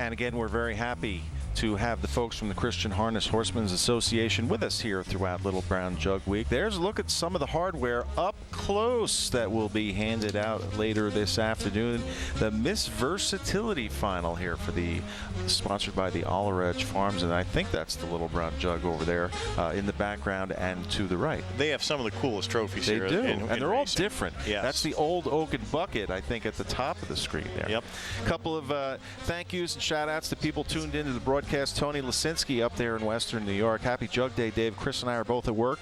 And again, we're very happy to have the folks from the Christian Harness Horsemen's Association with us here throughout Little Brown Jug Week. There's a look at some of the hardware up close that will be handed out later this afternoon. The Miss Versatility final here for the sponsored by the Oliver Edge Farms, and I think that's the Little Brown Jug over there in the background and to the right. They have some of the coolest trophies here. They do, and they're all different. Yes. That's the old oaken bucket, I think, at the top of the screen there. Yep. A couple of thank yous and shout outs to people tuned into the broadcast. Tony Lisinski up there in Western New York. Happy Jug Day, Dave. Chris and I are both at work,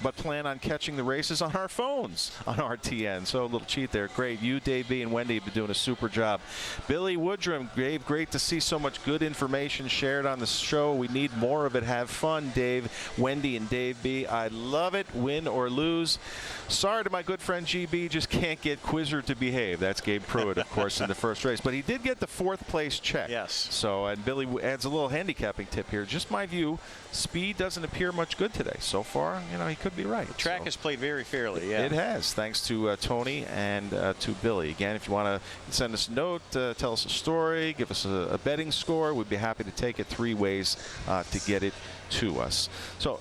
but plan on catching the races on our phones on RTN. So a little cheat there. Great. You, Dave B, and Wendy have been doing a super job. Billy Woodrum, Dave, great to see so much good information shared on the show. We need more of it. Have fun, Dave, Wendy, and Dave B. I love it, win or lose. Sorry to my good friend GB, just can't get Quizzer to behave. That's Gabe Pruitt, of course, in the first race. But he did get the 4th place check. Yes. So, and Billy adds a little handicapping tip here. Just my view, speed doesn't appear much good today. So far, you know, he could be right. The track has played very fairly, yeah. It has, thanks to Tony and to Billy. Again, if you want to send us a note, tell us a story, give us a betting score, we'd be happy to take it 3 ways to get it to us. So,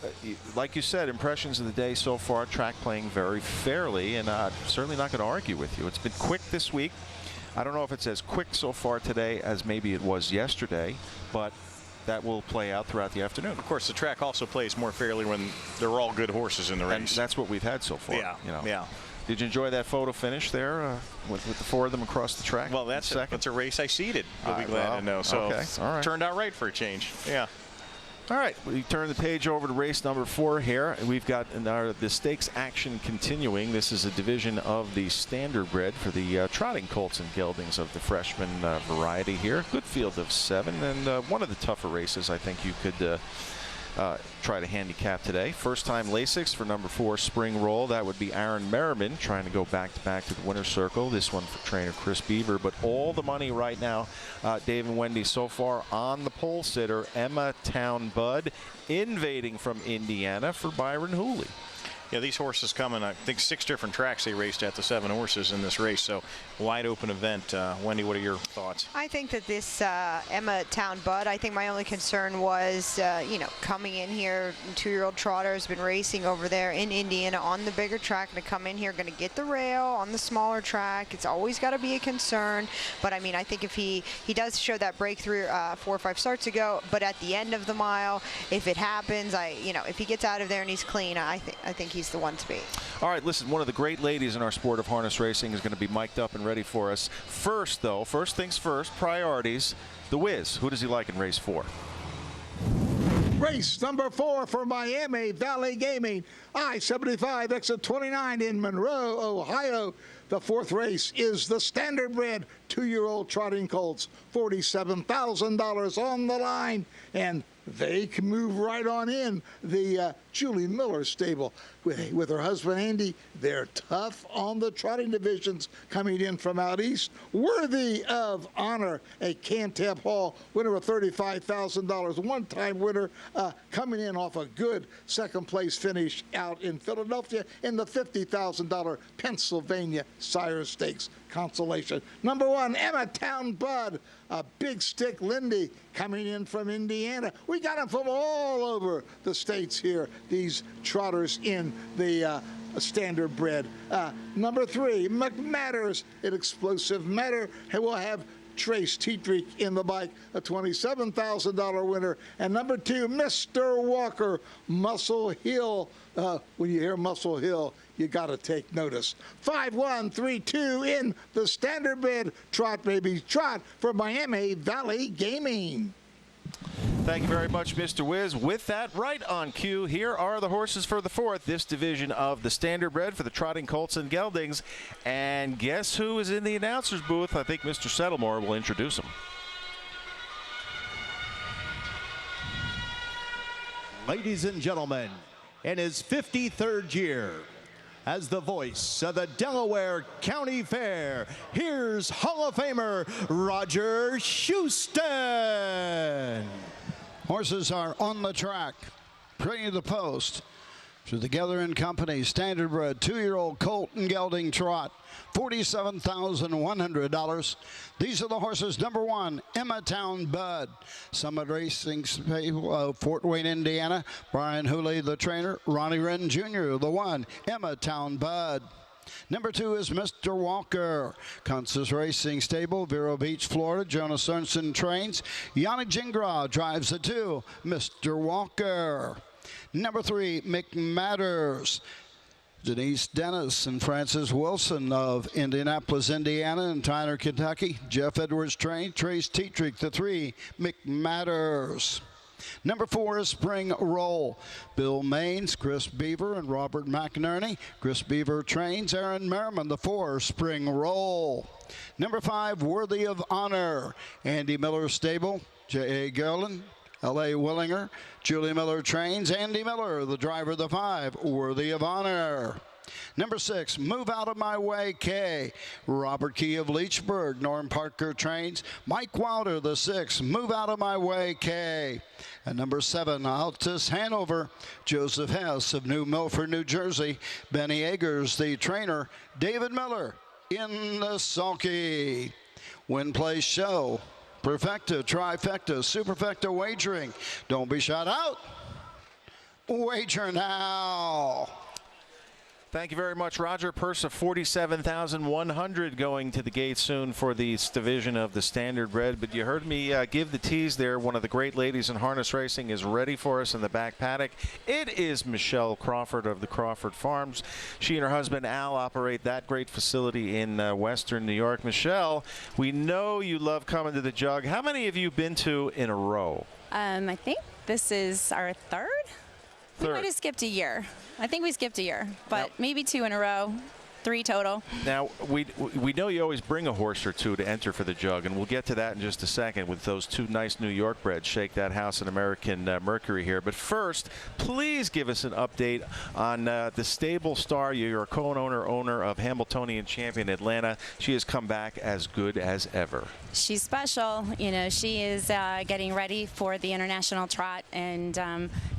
like you said, impressions of the day so far, track playing very fairly, and certainly not going to argue with you. It's been quick this week. I don't know if it's as quick so far today as maybe it was yesterday, but that will play out throughout the afternoon. Of course, the track also plays more fairly when they're all good horses in the race. And that's what we've had so far. Yeah, you know. yeah. Did you enjoy that photo finish there with the 4 of them across the track? Well, that's a race I seeded, you'll be glad to know. So okay. All right. Turned out right for a change. Yeah. All right, we turn the page over to race number 4 here. We've got the stakes action continuing. This is a division of the Standardbred for the trotting colts and geldings of the freshman variety here. Good field of 7, and one of the tougher races I think you could try to handicap today. First time Lasix for number 4 Spring Roll. That would be Aaron Merriman trying to go back-to-back to the winner's circle. This one for trainer Chris Beaver. But all the money right now, Dave and Wendy, so far on the pole sitter, Emma Town Bud, invading from Indiana for Byron Hooley. Yeah, these horses come in, I think, 6 different tracks they raced at, the 7 horses in this race. So, wide open event. Wendy, what are your thoughts? I think that this Emma Town Bud, I think my only concern was, you know, coming in here, 2-year-old trotter has been racing over there in Indiana on the bigger track, going to come in here, going to get the rail on the smaller track. It's always got to be a concern. But, I mean, I think if he does show that breakthrough 4 or 5 starts ago, but at the end of the mile, if it happens, if he gets out of there and he's clean, I think he's the one to beat. All right, listen, one of the great ladies in our sport of harness racing is going to be mic'd up and ready for us. First, though, first things first, priorities. The Wiz, who does he like in race 4? Race number 4 for Miami Valley Gaming, I-75 exit 29 in Monroe, Ohio. The 4th race is the Standardbred 2-year-old trotting colts, $47,000 on the line, and they can move right on in the Julie Miller stable with her husband Andy. They're tough on the trotting divisions coming in from out east. Worthy of honor, a Cantab Hall winner of $35,000, one-time winner, coming in off a good 2nd place finish out in Philadelphia in the $50,000 Pennsylvania Sire Stakes consolation. Number 1, Emma Town Bud, a Big Stick Lindy coming in from Indiana. We got them from all over the states here, these trotters in the Standardbred. Number 3, McMatters, an explosive matter. We'll have Trace Tetrick in the bike, a $27,000 winner. And number 2, Mr. Walker, Muscle Hill. When you hear Muscle Hill, you got to take notice. 5-1-3-2 in the Standardbred trot, baby, trot for Miami Valley Gaming. Thank you very much, Mr. Wiz. With that, right on cue, here are the horses for the 4th, this division of the Standardbred for the trotting colts and geldings. And guess who is in the announcer's booth? I think Mr. Settlemore will introduce him. Ladies and gentlemen, in his 53rd year as the voice of the Delaware County Fair, here's Hall of Famer Roger Houston. Horses are on the track, bringing the post. To the Gelding Company Standardbred 2-year-old colt and gelding trot, $47,100. These are the horses. Number 1, Emmatown Bud. Summit Racing Stable, Fort Wayne, Indiana. Brian Hooley, the trainer. Ronnie Wren Jr., the 1, Emmatown Bud. Number 2 is Mr. Walker. Consus Racing Stable, Vero Beach, Florida. Jonas Sorensen trains. Yannick Gingras drives the 2, Mr. Walker. Number 3, McMatters. Denise Dennis and Francis Wilson of Indianapolis, Indiana, and Tyner, Kentucky. Jeff Edwards trained. Trace Tetrick, the 3, McMatters. Number 4 is Spring Roll. Bill Maines, Chris Beaver, and Robert McInerney. Chris Beaver trains. Aaron Merriman, the 4, Spring Roll. Number 5, Worthy of Honor. Andy Miller Stable. J.A. Gerlin. L.A. Willinger. Julie Miller trains. Andy Miller, the driver of the 5, Worthy of Honor. Number 6, Move Out of My Way, K. Robert Key of Leechburg. Norm Parker trains. Mike Wilder, the 6, Move Out of My Way, K. And number 7, Altus Hanover. Joseph Hess of New Milford, New Jersey. Benny Eggers, the trainer. David Miller in the sulky. Win, play, show. Perfecta, trifecta, superfecta wagering. Don't be shut out. Wager now. Thank you very much, Roger. Purse of $47,100 going to the gate soon for the division of the Standardbred. But you heard me give the tease there. One of the great ladies in harness racing is ready for us in the back paddock. It is Michelle Crawford of the Crawford Farms. She and her husband Al operate that great facility in Western New York. Michelle, we know you love coming to the Jug. How many have you been to in a row? I think this is our third. We might have skipped a year. I think we skipped a year, but maybe 2 in a row, 3 total. Now, we know you always bring a horse or 2 to enter for the Jug, and we'll get to that in just a second with those 2 nice New York breds, Shake That House and American Mercury here. But first, please give us an update on the stable star. You're a co-owner of Hambletonian Champion Atlanta. She has come back as good as ever. She's special. You know, she is getting ready for the international trot, and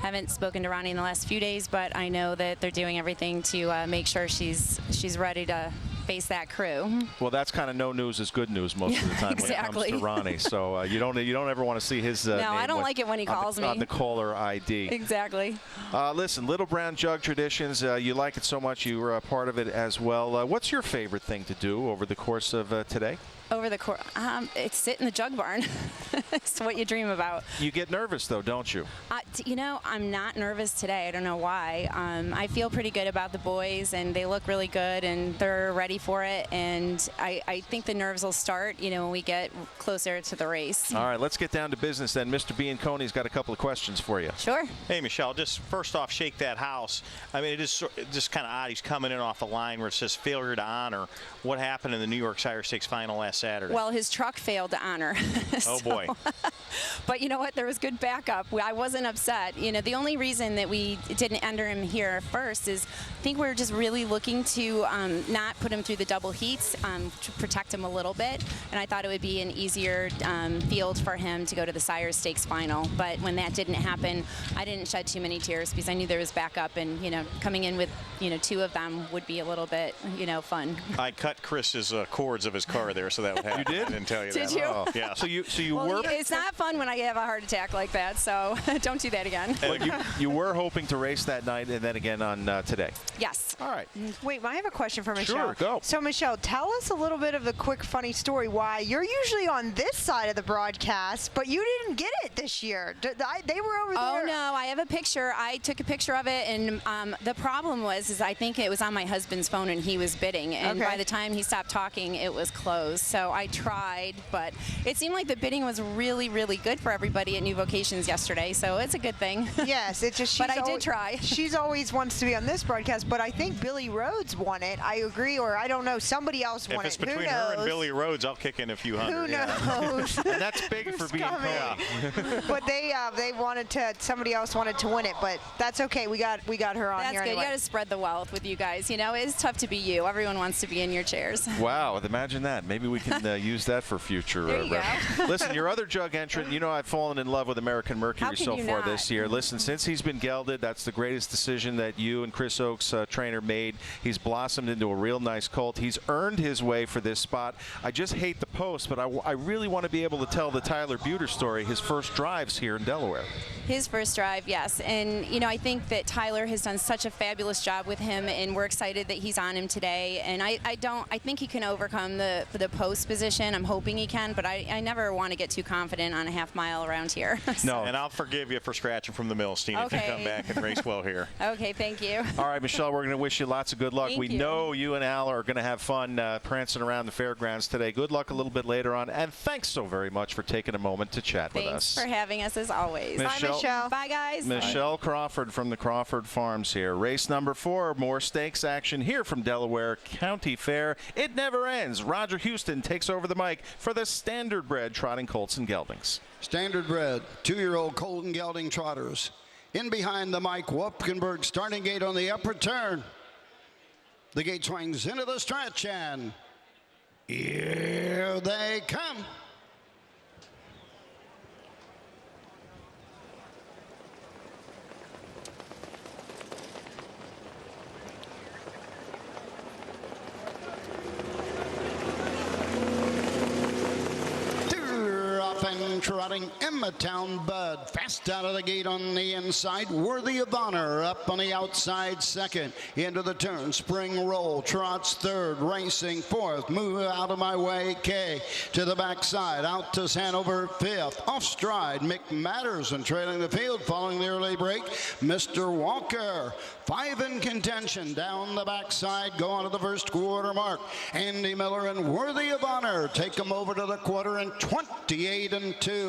haven't spoken to Ronnie in the last few days, but I know that they're doing everything to make sure she's ready to face that crew. Well, that's kind of no news is good news most of the time Exactly. when it comes to Ronnie. So you don't ever want to see his no, name I don't like it when he calls me on the caller ID. Exactly. Listen, Little Brown Jug Traditions, you like it so much, you were a part of it as well. What's your favorite thing to do over the course of today? Over the course, it's sit in the jug barn. It's what you dream about. You get nervous, though, don't you? You know, I'm not nervous today. I don't know why. I feel pretty good about the boys, and they look really good, and they're ready for it. And I think the nerves will start, you know, when we get closer to the race. All right, let's get down to business then. Mr. Bianconi's got a couple of questions for you. Sure. Hey, Michelle, just first off, Shake That House. I mean, it is just kind of odd. He's coming in off the line where it says failure to honor. What happened in the New York Sire Stakes final last Saturday? Well, his truck failed to honor. Oh, boy. But you know what? There was good backup. I wasn't upset. You know, the only reason that we didn't enter him here first is I think we're just really looking to not put him through the double heats to protect him a little bit. And I thought it would be an easier field for him to go to the Sire Stakes final. But when that didn't happen, I didn't shed too many tears because I knew there was backup. And, you know, coming in with, you know, 2 of them would be a little bit, you know, fun. I cut Chris's cords of his car there, so that would happen. You did? I didn't tell you that. Did you? Oh, yeah. So you Well, were. it's not fun when I have a heart attack like that, so don't do that again. You were hoping to race that night and then again on today. Yes. All right. Wait, I have a question for Michelle. Sure, go. So, Michelle, tell us a little bit of the quick, funny story why you're usually on this side of the broadcast, but you didn't get it this year. They were over there. Oh, no, I have a picture. I took a picture of it, and the problem was I think it was on my husband's phone, and he was bidding. And Okay. by the time he stopped talking, it was closed. So I tried, but it seemed like the bidding was really, really good for everybody at New Vocations yesterday, so it's a good thing. Yes, it's just. But I did try. She's always wants to be on this broadcast, but I think Billy Rhodes won it. I agree, or I don't know. Somebody else won If it's it. Who between knows? her and Billy Rhodes, I'll kick in a few hundred. Who yeah. knows? And that's big for Who's being coming? But they wanted to. Somebody else wanted to win it, but that's okay. We got her on That's here good. anyway. You got to spread the wealth with you guys. You know, it's tough to be you. Everyone wants to be in your chairs. Wow, imagine that. Maybe we can use that for future There you go. reference. Listen, your other jug entrant, you know I've fallen in love with American Mercury How can so you far not? this year. Listen, since he's been gelded, that's the greatest decision that you and Chris Oakes, trainer, made. He's blossomed into a real nice colt. He's earned his way for this spot. I just hate the post, but I really want to be able to tell the Tyler Buter story, his first drives here in Delaware. His first drive, yes. And, you know, I think that Tyler has done such a fabulous job with him, and we're excited that he's on him today. And I think he can overcome the post position. I'm hoping he can, but I never want to get too confident on a half mile around here. No. And I'll forgive you for scratching from the Milstein if you Okay. come back and race well here. Okay, thank you. All right, Michelle, we're going to wish you lots of good luck. Thank We you. know you and Al are going to have fun prancing around the fairgrounds today. Good luck a little bit later on, and thanks so very much for taking a moment to chat with Thanks us. for having us as always. Bye, Michelle. Bye, guys. Michelle Crawford from the Crawford Farms here. Race number 4, more stakes action here from Delaware County Fair. It never ends. Roger Houston takes over the mic for the standardbred trotting colts and geldings. Standardbred, 2-year-old Colton Gelding trotters. In behind the Mike Wupkenberg starting gate on the upper turn. The gate swings into the stretch, and here they come. And trotting Emmatown Bud fast out of the gate on the inside. Worthy of Honor up on the outside second. Into the turn. Spring Roll trots third. Racing fourth. Move out of my way. K to the backside. Out to Hanover fifth. Off stride. McMatters and trailing the field following the early break. Mr. Walker. 5 in contention. Down the backside. Go on to the first quarter mark. Andy Miller and Worthy of Honor take them over to the quarter in 28-2.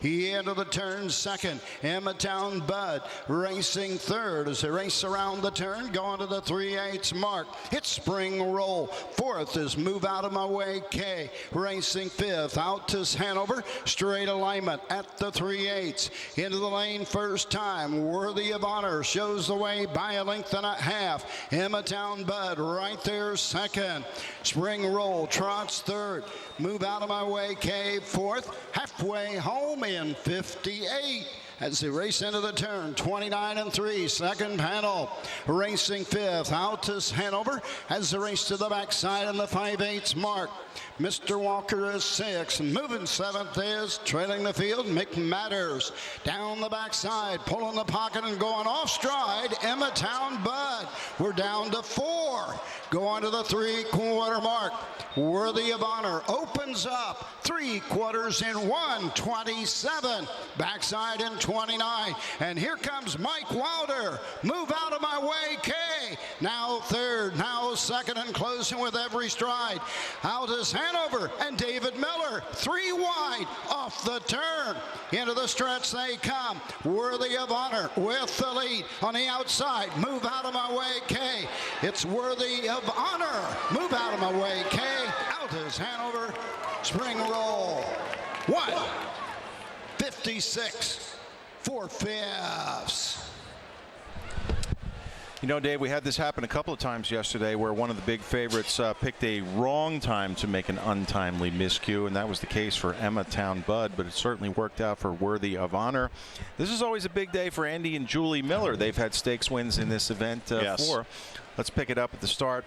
He into the turn second. Emmatown Bud racing third as they race around the turn. Going to the 3/8 mark. It's Spring Roll. Fourth is Move Out of My Way K. Racing fifth. Out to Hanover. Straight alignment at the 3/8. Into the lane first time. Worthy of Honor shows the way by a length and a half. Emmatown Bud right there second. Spring Roll trots third. Move Out of My Way K fourth. Halfway home in 58 as they race into the turn. 29-3, second panel. Racing fifth. Out to Hanover as they race to the backside in the 5/8 mark. Mr. Walker is sixth. Moving seventh is trailing the field. McMatters down the backside, pulling the pocket and going off stride. Emmatown Bud. We're down to 4. Going to the 3/4 mark. Worthy of Honor opens up 3/4 in 1:27. Backside in 29. And here comes Mike Wilder. Move Out of My Way K. Now third, now second, and closing with every stride. Out is Hanover and David Miller. 3 wide off the turn. Into the stretch they come. Worthy of Honor with the lead on the outside. Move Out of My Way K. It's Worthy of Honor. Move Out of My Way K. Out is Hanover. Spring Roll. 1:56 4/5. You know, Dave, we had this happen a couple of times yesterday where one of the big favorites picked a wrong time to make an untimely miscue, and that was the case for Emmatown Bud, but it certainly worked out for Worthy of Honor. This is always a big day for Andy and Julie Miller. They've had stakes wins in this event before. Let's pick it up at the start.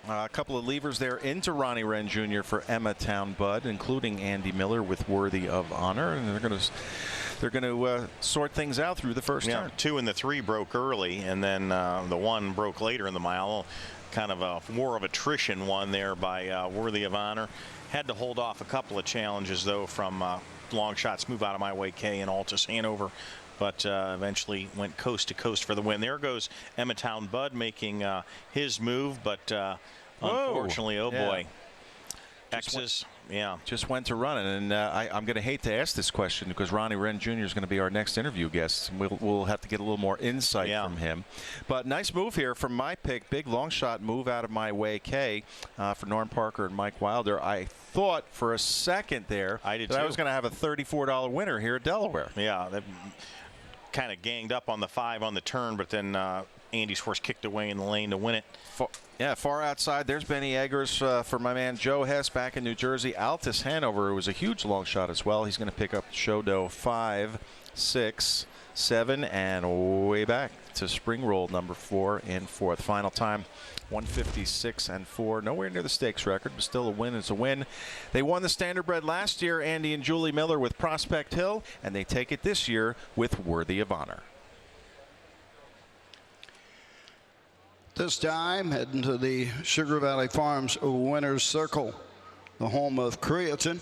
A couple of levers there into Ronnie Wren Jr. for Emmatown Bud, including Andy Miller with Worthy of Honor, and they're going to sort things out through the first turn. 2 and the 3 broke early, and then the 1 broke later in the mile. Kind of a war of attrition won there by Worthy of Honor. Had to hold off a couple of challenges though from long shots. Move Out of My Way K and Altus Hanover. But eventually went coast to coast for the win. There goes Emmatown Bud making his move, but unfortunately, boy, X's, just went to run it. And I'm going to hate to ask this question because Ronnie Wren Jr. is going to be our next interview guest. We'll have to get a little more insight from him. But nice move here from my pick. Big long shot Move Out of My Way K for Norm Parker and Mike Wilder. I thought for a second there that I was going to have a $34 winner here at Delaware. Yeah, that kind of ganged up on the 5 on the turn, but then Andy's horse kicked away in the lane to win it. Far outside. There's Benny Eggers for my man Joe Hess back in New Jersey. Altus Hanover, who was a huge long shot as well. He's going to pick up show dough 5, 6, 7, and way back to spring roll number 4 in 4th. Final time 156 and 4. Nowhere near the stakes record, but still a win is a win. They won the Standardbred last year, Andy and Julie Miller with Prospect Hill, and they take it this year with Worthy of Honor. This time, heading to the Sugar Valley Farms Winner's Circle, the home of creatine.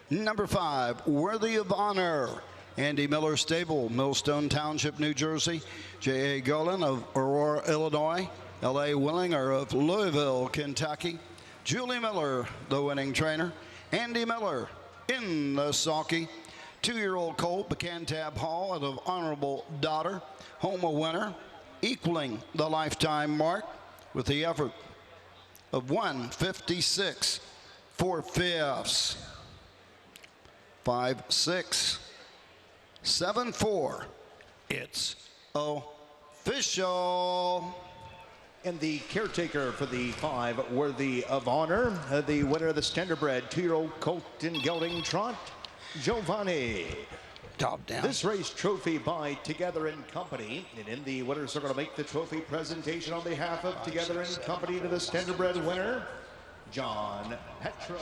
Number 5, Worthy of Honor. Andy Miller Stable, Millstone Township, New Jersey. J.A. Golan of Aurora, Illinois. L.A. Willinger of Louisville, Kentucky. Julie Miller, the winning trainer. Andy Miller in the sulky. 2-year-old colt, Bacantab Hall out of Honorable Daughter. Home a winner, equaling the lifetime mark with the effort of 156 4/5. 5, 6, 7, 4. It's official. And the caretaker for the 5, Worthy of Honor, the winner of the Standardbred 2-year-old colt in gelding trot, Giovanni. Top down. This race trophy by Together and Company, and in the winner's circle to make the trophy presentation on behalf of Together and Company to the Standardbred winner, John Petra.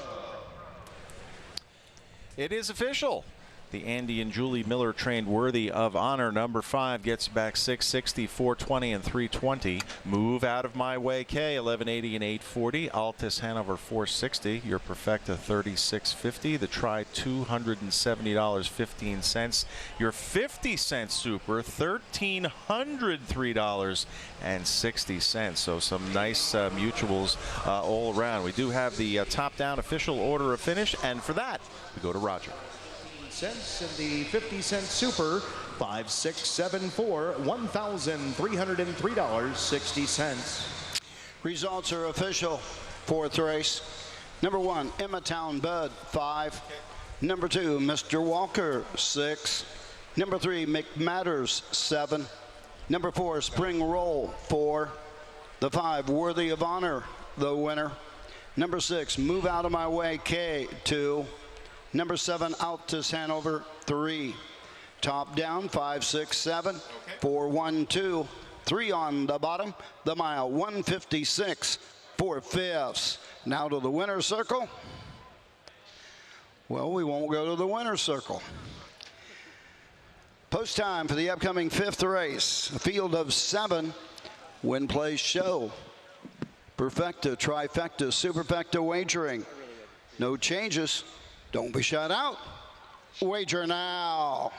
It is official. The Andy and Julie Miller trained Worthy of Honor number 5 gets back 660, 420, and 320. Move Out of My Way K 1180 and 840. Altus Hanover 460. Your Perfecta 3650. The Try $270.15. Your 50-cent Super $1,303.60. So some nice mutuals all around. We do have the top-down official order of finish, and for that we go to Roger. Cents in the 50-cent Super, 5, 6, 7, 4, $1,303.60. Results are official. 4th race. Number 1, Emmatown Bud, 5. Number 2, Mr. Walker, 6. Number 3, McMatters, 7. Number 4, Spring Roll, 4. The 5, Worthy of Honor, the winner. Number 6, Move Out of My Way K, 2. Number 7, Altus Hanover, 3. Top down, 5, 6, 7, 4, 1, 2, 3 on the bottom. The mile, 156 4/5. Now to the winner's circle. Well, we won't go to the winner's circle. Post time for the upcoming 5th race. A field of 7. Win, Play, Show. Perfecta, Trifecta, Superfecta wagering. No changes. Don't be shut out. Wager now.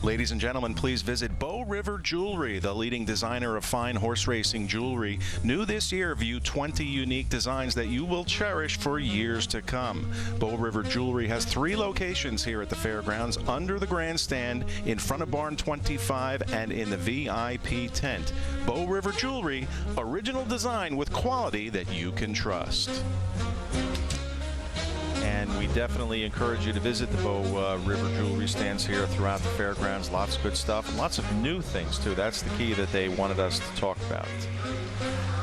Ladies and gentlemen, please visit Bow River Jewelry, the leading designer of fine horse racing jewelry. New this year, view 20 unique designs that you will cherish for years to come. Bow River Jewelry has 3 locations here at the fairgrounds, under the grandstand, in front of Barn 25, and in the VIP tent. Bow River Jewelry, original design with quality that you can trust. And we definitely encourage you to visit the Bow River Jewelry stands here throughout the fairgrounds. Lots of good stuff and lots of new things, too. That's the key that they wanted us to talk about.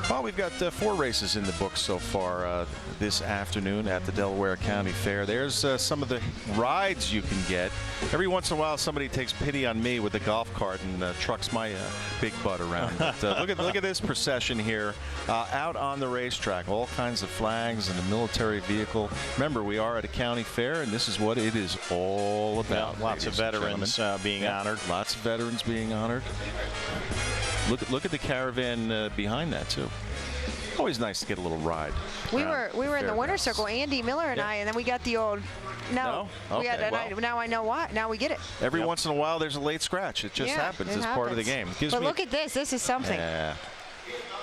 Well, we've got 4 races in the book so far this afternoon at the Delaware County Fair. There's some of the rides you can get. Every once in a while, somebody takes pity on me with a golf cart and trucks my big butt around. But look at this procession here out on the racetrack. All kinds of flags and a military vehicle. Remember, we are at a county fair, and this is what it is all about. Yeah, lots of veterans being honored. Lots of veterans being honored. Look at the caravan behind that too. Always nice to get a little ride. We were in the winner's circle, Andy Miller and I, and then we got the old. No. Okay, we got, now I know why. Now we get it. Every once in a while, there's a late scratch. It just happens. It's part of the game. But look at this. This is something. Yeah.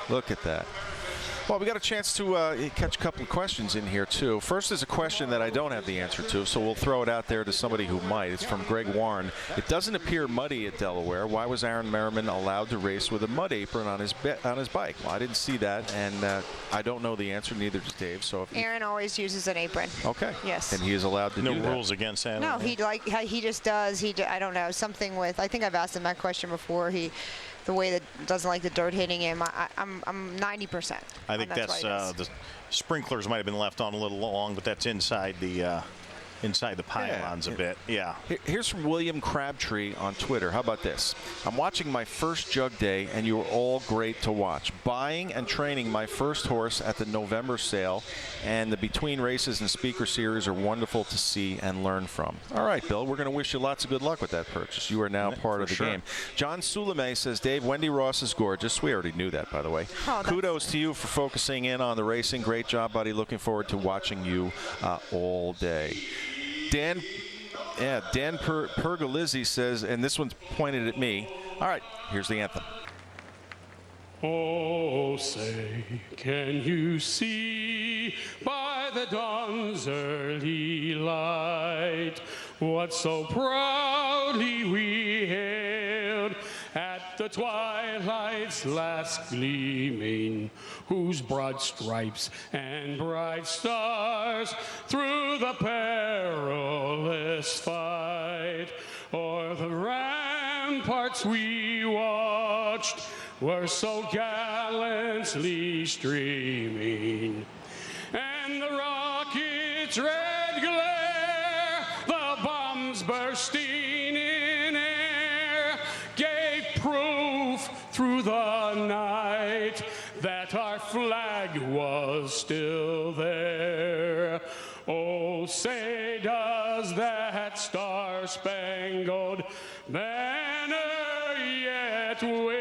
Look at that. Well, we got a chance to catch a couple of questions in here, too. First is a question that I don't have the answer to, so we'll throw it out there to somebody who might. It's from Greg Warren. It doesn't appear muddy at Delaware. Why was Aaron Merriman allowed to race with a mud apron on his bike? Well, I didn't see that, and I don't know the answer. Neither does Dave. So if Aaron always uses an apron. Okay. Yes. And he is allowed to do that. No rules against that. No, he just does. I don't know, something with. I think I've asked him that question before. The way that doesn't like the dirt hitting him. I'm 90%. I think that's the sprinklers might have been left on a little long, but that's inside the pylons a bit. Yeah. Here's from William Crabtree on Twitter. How about this? I'm watching my first jug day, and you are all great to watch. Buying and training my first horse at the November sale, and the between races and speaker series are wonderful to see and learn from. All right, Bill, we're going to wish you lots of good luck with that purchase. You are now part of the game. John Sulame says, Dave, Wendy Ross is gorgeous. We already knew that, by the way. Kudos to you for focusing in on the racing. Great job, buddy. Looking forward to watching you all day. Dan Pergolizzi says, and this one's pointed at me. All right, here's the anthem. Oh, say, can you see by the dawn's early light what so proudly we hailed at the twilight's last gleaming, whose broad stripes and bright stars through the perilous fight o'er the ramparts we watched were so gallantly streaming, and the rocket's red glare, the bombs bursting in air, gave proof through the night that our flag was still there. Oh, say does that star-spangled banner yet wave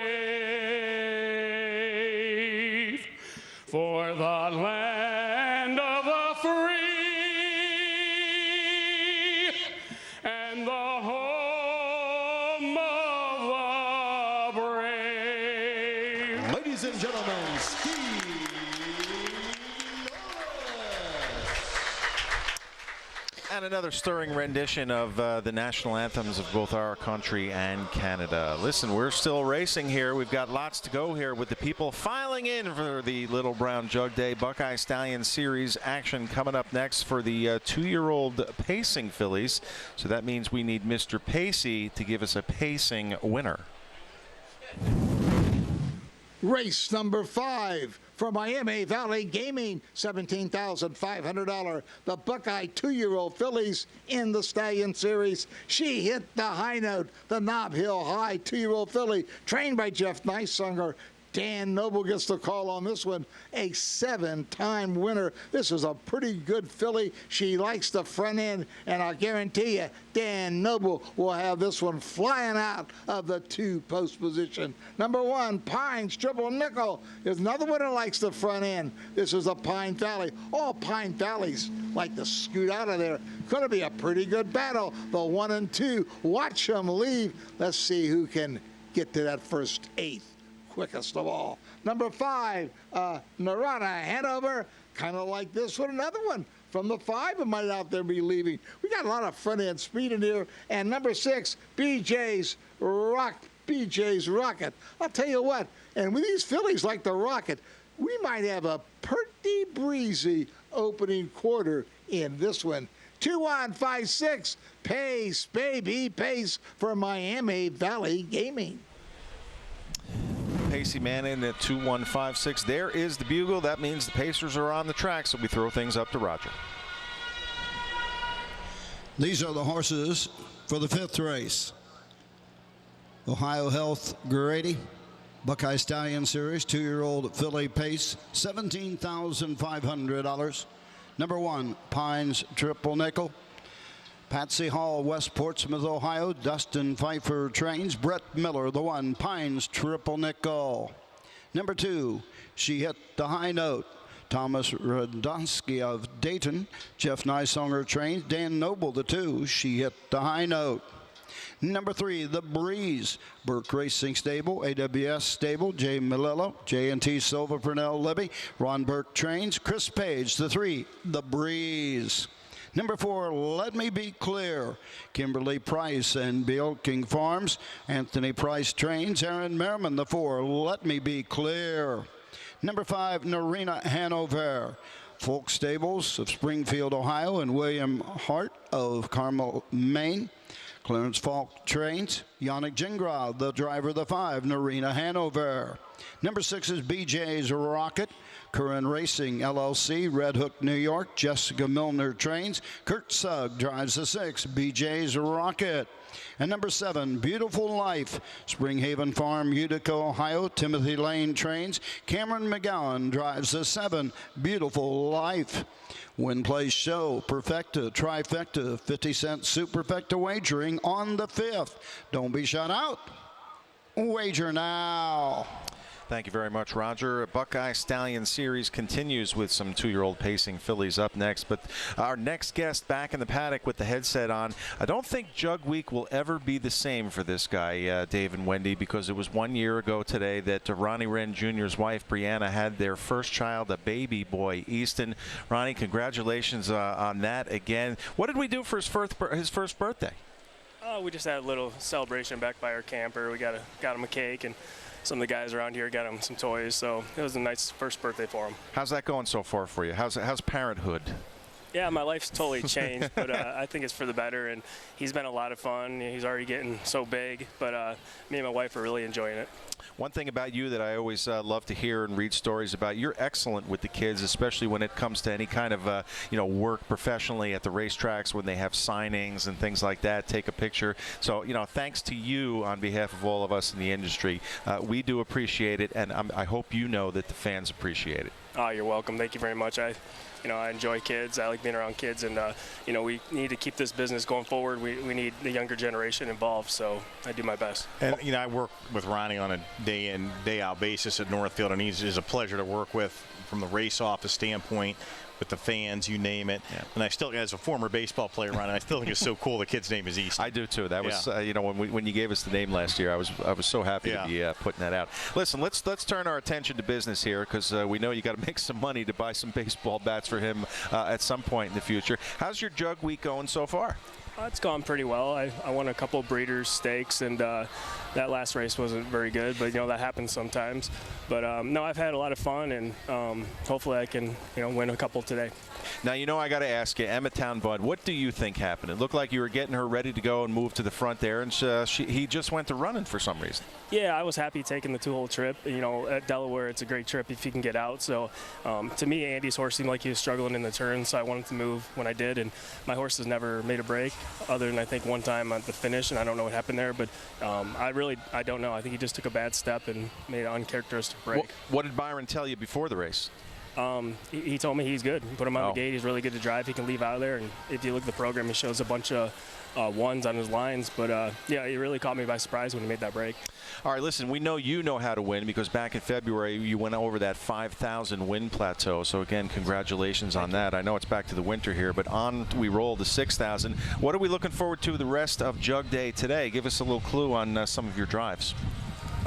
for the land of the free and the home of the brave? Ladies and gentlemen, Steve. And another stirring rendition of the national anthems of both our country and Canada. Listen, we're still racing here. We've got lots to go here with the people filing in for the Little Brown Jug Day Buckeye Stallion Series action coming up next for the 2-year-old pacing fillies. So that means we need Mr. Pacey to give us a pacing winner. Race number 5 for Miami Valley Gaming, $17,500. The Buckeye 2-year-old fillies in the Stallion Series. She hit the high note. The Nob Hill High 2-year-old filly, trained by Jeff Neissanger. Dan Noble gets the call on this one, a 7-time winner. This is a pretty good filly. She likes the front end, and I guarantee you, Dan Noble will have this one flying out of the 2-post position. Number 1, Pines Triple Nickel is another one that likes the front end. This is a Pine Valley. All Pine Valleys like to scoot out of there. Going to be a pretty good battle. The 1 and 2, watch them leave. Let's see who can get to that first 8th. Quickest of all. Number 5, Narada Hanover, kind of like this one. Another one from the 5 that might out there be leaving. We got a lot of front end speed in here. And number 6, BJ's Rocket. I'll tell you what, and with these fillies like the Rocket, we might have a pretty breezy opening quarter in this one. 2-1-5-6, Pace, baby, Pace for Miami Valley Gaming. Pacey Manning at 2-1-5-6. There is the bugle. That means the Pacers are on the track, so we throw things up to Roger. These are the horses for the 5th race. Ohio Health Grady, Buckeye Stallion Series, 2-year-old filly Pace, $17,500. Number 1, Pines Triple Nickel. Patsy Hall, West Portsmouth, Ohio. Dustin Pfeiffer trains. Brett Miller, the 1, Pines Triple Nickel. Number 2, She Hit the High Note. Thomas Radonsky of Dayton. Jeff Neissanger trains. Dan Noble, the 2, She Hit the High Note. Number 3, The Breeze, Burke Racing Stable, AWS Stable, Jay Malillo, J&T Silva, Purnell Libby, Ron Burke Trains, Chris Page. The 3, The Breeze. Number 4, Let Me Be Clear, Kimberly Price and Bill King Farms, Anthony Price Trains, Aaron Merriman. The 4, Let Me Be Clear. Number 5, Narina Hanover, Folk Stables of Springfield, Ohio, and William Hart of Carmel, Maine. Clarence Falk Trains, Yannick Gingras, the driver of the 5, Narina Hanover. Number 6 is BJ's Rocket, Curran Racing LLC, Red Hook, New York, Jessica Milner Trains. Kurt Sugg drives the 6, BJ's Rocket. And number 7, Beautiful Life, Springhaven Farm, Utica, Ohio, Timothy Lane Trains. Cameron McGowan drives the 7, Beautiful Life. Win, Play, Show, Perfecta, Trifecta, 50-cent Superfecta wagering on the 5th. Don't be shut out. Wager now. Thank you very much, Roger. Buckeye Stallion Series continues with some 2-year-old pacing fillies up next. But our next guest back in the paddock with the headset on. I don't think Jug Week will ever be the same for this guy, Dave and Wendy, because it was 1 year ago today that Ronnie Wren Jr.'s wife, Brianna, had their first child, a baby boy, Easton. Ronnie, congratulations on that again. What did we do for his first birthday? We just had a little celebration back by our camper. We got him a cake, and some of the guys around here got him some toys, so it was a nice first birthday for him. How's that going so far for you? How's parenthood? Yeah, my life's totally changed, but I think it's for the better, and he's been a lot of fun. He's already getting so big, but me and my wife are really enjoying it. One thing about you that I always love to hear and read stories about, you're excellent with the kids, especially when it comes to any kind of work professionally at the racetracks when they have signings and things like that, take a picture. So, thanks to you on behalf of all of us in the industry. We do appreciate it, and I hope you know that the fans appreciate it. Oh, you're welcome. Thank you very much. I enjoy kids. I like being around kids, and we need to keep this business going forward. We need the younger generation involved, so I do my best. And I work with Ronnie on a day in, day out basis at Northfield, and he's a pleasure to work with from the race office standpoint, with the fans, you name it. Yeah. And I still, as a former baseball player, Ronnie, I still think it's so cool the kid's name is Easton. I do too. That was when you gave us the name last year, I was so happy to be putting that out. Listen, let's turn our attention to business here, because we know you got to make some money to buy some baseball bats for him at some point in the future. How's your Jug Week going so far? It's gone pretty well. I won a couple of Breeders' Stakes, and that last race wasn't very good, but that happens sometimes. But no, I've had a lot of fun, and hopefully I can win a couple today. Now, I got to ask you, Emmetown Bud, what do you think happened? It looked like you were getting her ready to go and move to the front there, and he just went to running for some reason. Yeah, I was happy taking the 2-hole trip. At Delaware, it's a great trip if you can get out. So to me, Andy's horse seemed like he was struggling in the turn, so I wanted to move when I did. And my horse has never made a break, other than I think one time at the finish, and I don't know what happened there. But I don't know. I think he just took a bad step and made an uncharacteristic break. What did Byron tell you before the race? He told me he's good. He put him on the gate. He's really good to drive. He can leave out of there. And if you look at the program, he shows a bunch of ones on his lines. But, he really caught me by surprise when he made that break. All right, listen, we know you know how to win, because back in February you went over that 5,000 win plateau. So, again, congratulations on that. I know it's back to the winter here, but on we roll to 6,000. What are we looking forward to the rest of Jug Day today? Give us a little clue on some of your drives.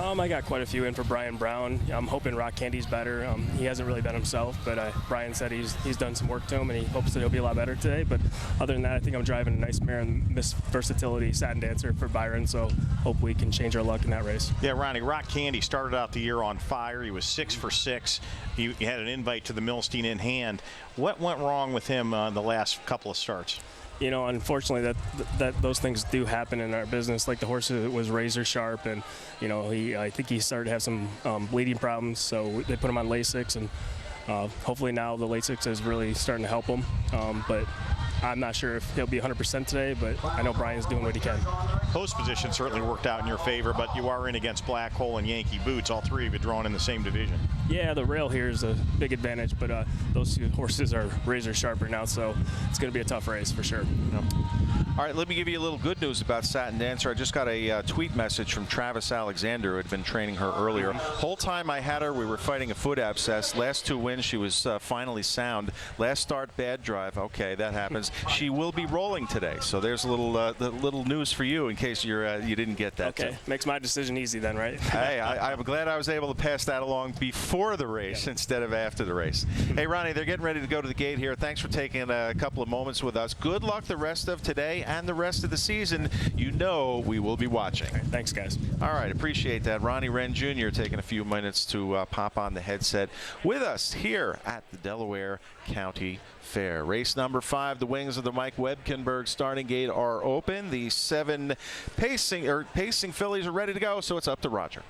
I got quite a few in for Brian Brown. I'm hoping Rock Candy's better. He hasn't really been himself, but Brian said he's done some work to him, and he hopes that he'll be a lot better today. But other than that, I think I'm driving a nice mare in Miss Versatility Satin Dancer for Byron, so hope we can change our luck in that race. Yeah, Ronnie, Rock Candy started out the year on fire. He was 6 for 6. He had an invite to the Milstein in hand. What went wrong with him the last couple of starts? Unfortunately, that those things do happen in our business. Like the horse was razor sharp, and I think he started to have some bleeding problems. So they put him on Lasix, and hopefully now the Lasix is really starting to help him. But I'm not sure if he'll be 100% today, but I know Brian's doing what he can. Post position certainly worked out in your favor, but you are in against Black Hole and Yankee Boots, all three of you drawn in the same division. Yeah, the rail here is a big advantage, but those two horses are razor sharp right now, so it's going to be a tough race for sure. Yep. All right, let me give you a little good news about Satin Dancer. I just got a tweet message from Travis Alexander, who had been training her earlier. Whole time I had her, we were fighting a foot abscess. Last 2 wins, she was finally sound. Last start, bad drive. Okay, that happens. She will be rolling today, so there's a little news for you in case you didn't get that. Okay, makes my decision easy then, right? Hey, I'm glad I was able to pass that along before the race instead of after the race. Hey, Ronnie, they're getting ready to go to the gate here. Thanks for taking a couple of moments with us. Good luck the rest of today and the rest of the season. You know we will be watching. Right, thanks, guys. All right, appreciate that. Ronnie Wren Jr. taking a few minutes to pop on the headset with us here at the Delaware County Fair. Race number 5, the wings of the Mike Webkenberg starting gate are open. The 7 pacing fillies are ready to go, so it's up to Roger.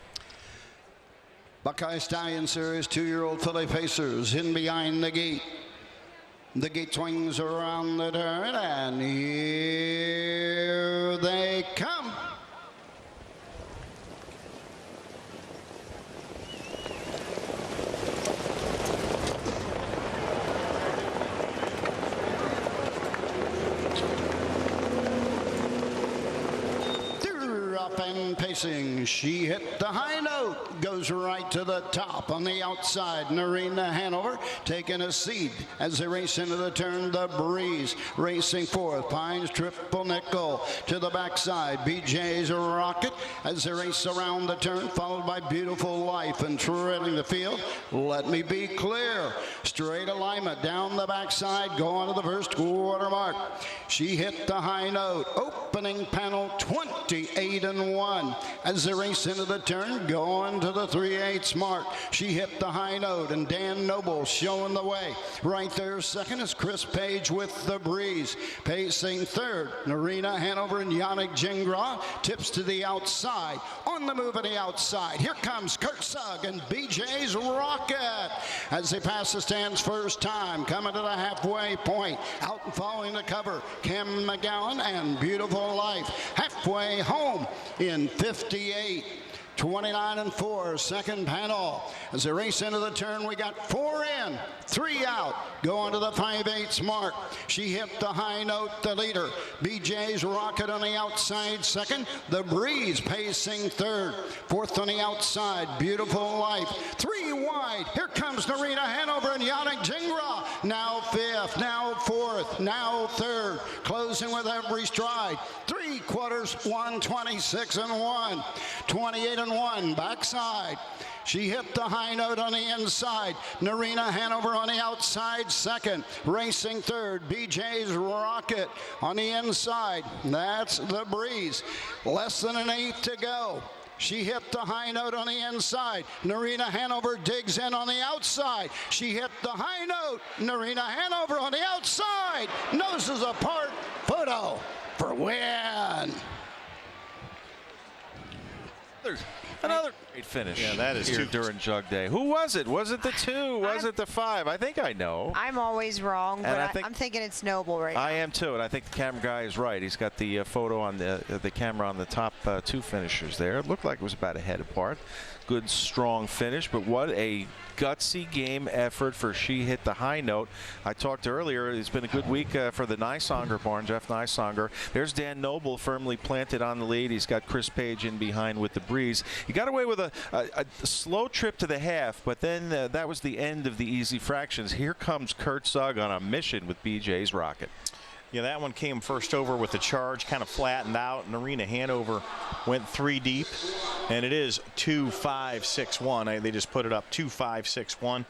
Buckeye Stallion Series 2-year-old filly pacers in behind the gate. The gate swings around the turn, and here they come. And pacing, she hit the high note, goes right to the top on the outside. Narina Hanover taking a seat as they race into the turn. The Breeze racing fourth. Pines Triple Nickel to the backside. BJ's Rocket as they race around the turn, followed by Beautiful Life and trailing the field. Let Me Be Clear. Straight alignment down the backside, going to the first quarter mark. She hit the high note. Opening panel 28-1 as they race into the turn, going to the 3/8 mark. She hit the high note, and Dan Noble showing the way. Right there second is Chris Page with the Breeze. Pacing third, Narina Hanover and Yannick Gingras. Tips to the outside. On the move on the outside. Here comes Kurt Sugg and BJ's Rocket as they pass the stands first time. Coming to the halfway point. Out and following the cover, Kim McGowan and Beautiful Life. Halfway home in 58. 29-4, second panel. As they race into the turn, we got 4 in, 3 out, going to the 5/8 mark. She hit the high note, the leader. BJ's Rocket on the outside second. The Breeze pacing third. Fourth on the outside, Beautiful Life. 3 wide. Here comes Narina Hanover and Yannick Gingras. Now fifth, now fourth, now third. Closing with every stride. 3 quarters, 126-1. 28-1 backside. She hit the high note on the inside. Narina Hanover on the outside second. Racing third, BJ's Rocket on the inside. That's the Breeze. Less than an 8 to go. She hit the high note on the inside. Narina Hanover digs in on the outside. She hit the high note. Narina Hanover on the outside. Noses apart. Photo for win. Another great finish. Yeah, that is here two during Jug Day. Who was it? Was it the 2? Was it the 5? I think I know. I'm always wrong, but I'm thinking it's Noble right now. I am too, and I think the camera guy is right. He's got the photo on the camera on the top 2 finishers there. It looked like it was about a head apart. Good, strong finish, but what a gutsy game effort for She Hit the High Note. I talked earlier, it's been a good week for the Nysonger barn, Jeff Nysonger. There's Dan Noble firmly planted on the lead. He's got Chris Page in behind with the Breeze. He got away with a slow trip to the half, but then that was the end of the easy fractions. Here comes Kurt Sugg on a mission with BJ's Rocket. Yeah, that one came first over with the charge, kind of flattened out. Narina Hanover went 3 deep, and it is 2-5-6-1. They just put it up 2-5-6-1.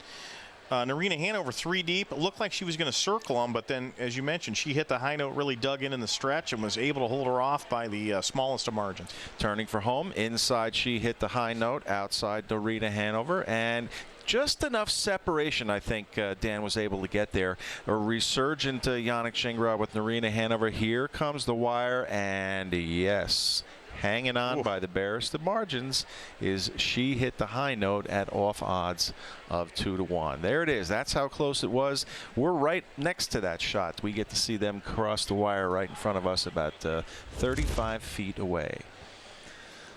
Narina Hanover 3 deep. It looked like she was going to circle them, but then, as you mentioned, she hit the high note, really dug in the stretch, and was able to hold her off by the smallest of margins. Turning for home, inside She Hit the High Note, outside Narina Hanover, and just enough separation, I think Dan was able to get there. A resurgent Yannick Gingras with Narina Hanover. Here comes the wire, and yes, hanging on by the barest of margins is She Hit the High Note at off odds of 2-1. There it is. That's how close it was. We're right next to that shot. We get to see them cross the wire right in front of us, about 35 feet away.